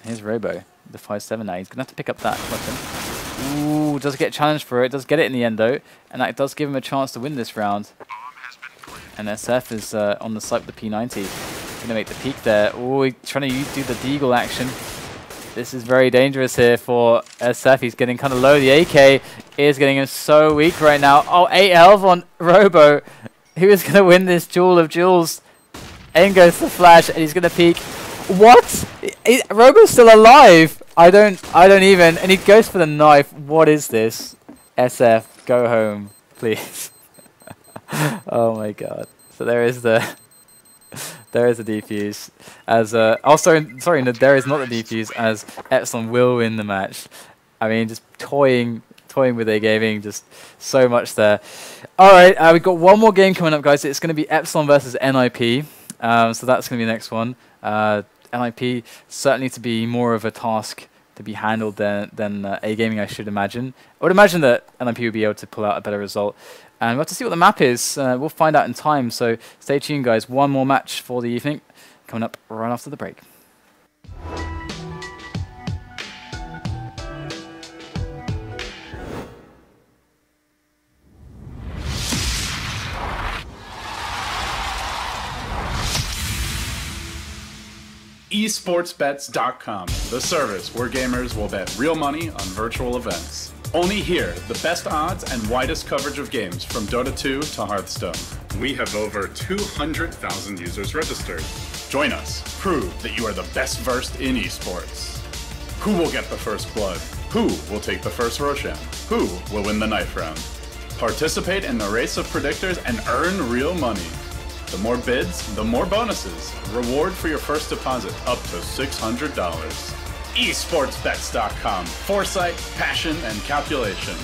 Here's Robo, the 5-7 now. He's going to have to pick up that weapon. Ooh, does get challenged for it. Does get it in the end, though. And that does give him a chance to win this round. And SF is on the site with the P90. Going to make the peek there. Oh, he's trying to do the deagle action. This is very dangerous here for SF. He's getting kind of low. The AK is getting him so weak right now. Oh, 8 health on Robo. Who is going to win this Jewel of Jewels? In goes the flash, and he's going to peek. What? Robo's still alive. I don't even. And he goes for the knife. What is this? SF, go home, please. Oh my god. So there is the defuse. As sorry, no, there is not the defuse, as Epsilon will win the match. I mean, just toying with A Gaming, just so much there. All right, we've got one more game coming up, guys. It's going to be Epsilon versus NIP. So that's going to be the next one. NIP certainly to be more of a task to be handled than A Gaming, I should imagine. I would imagine that NIP would be able to pull out a better result. And we'll have to see what the map is. We'll find out in time, so stay tuned, guys. One more match for the evening coming up right after the break. esportsbets.com, the service where gamers will bet real money on virtual events. Only here, the best odds and widest coverage of games from Dota 2 to Hearthstone. We have over 200,000 users registered. Join us. Prove that you are the best versed in esports. Who will get the first blood? Who will take the first Roshan? Who will win the knife round? Participate in the race of predictors and earn real money. The more bids, the more bonuses. Reward for your first deposit up to $600. esportsbets.com. Foresight, passion, and calculation.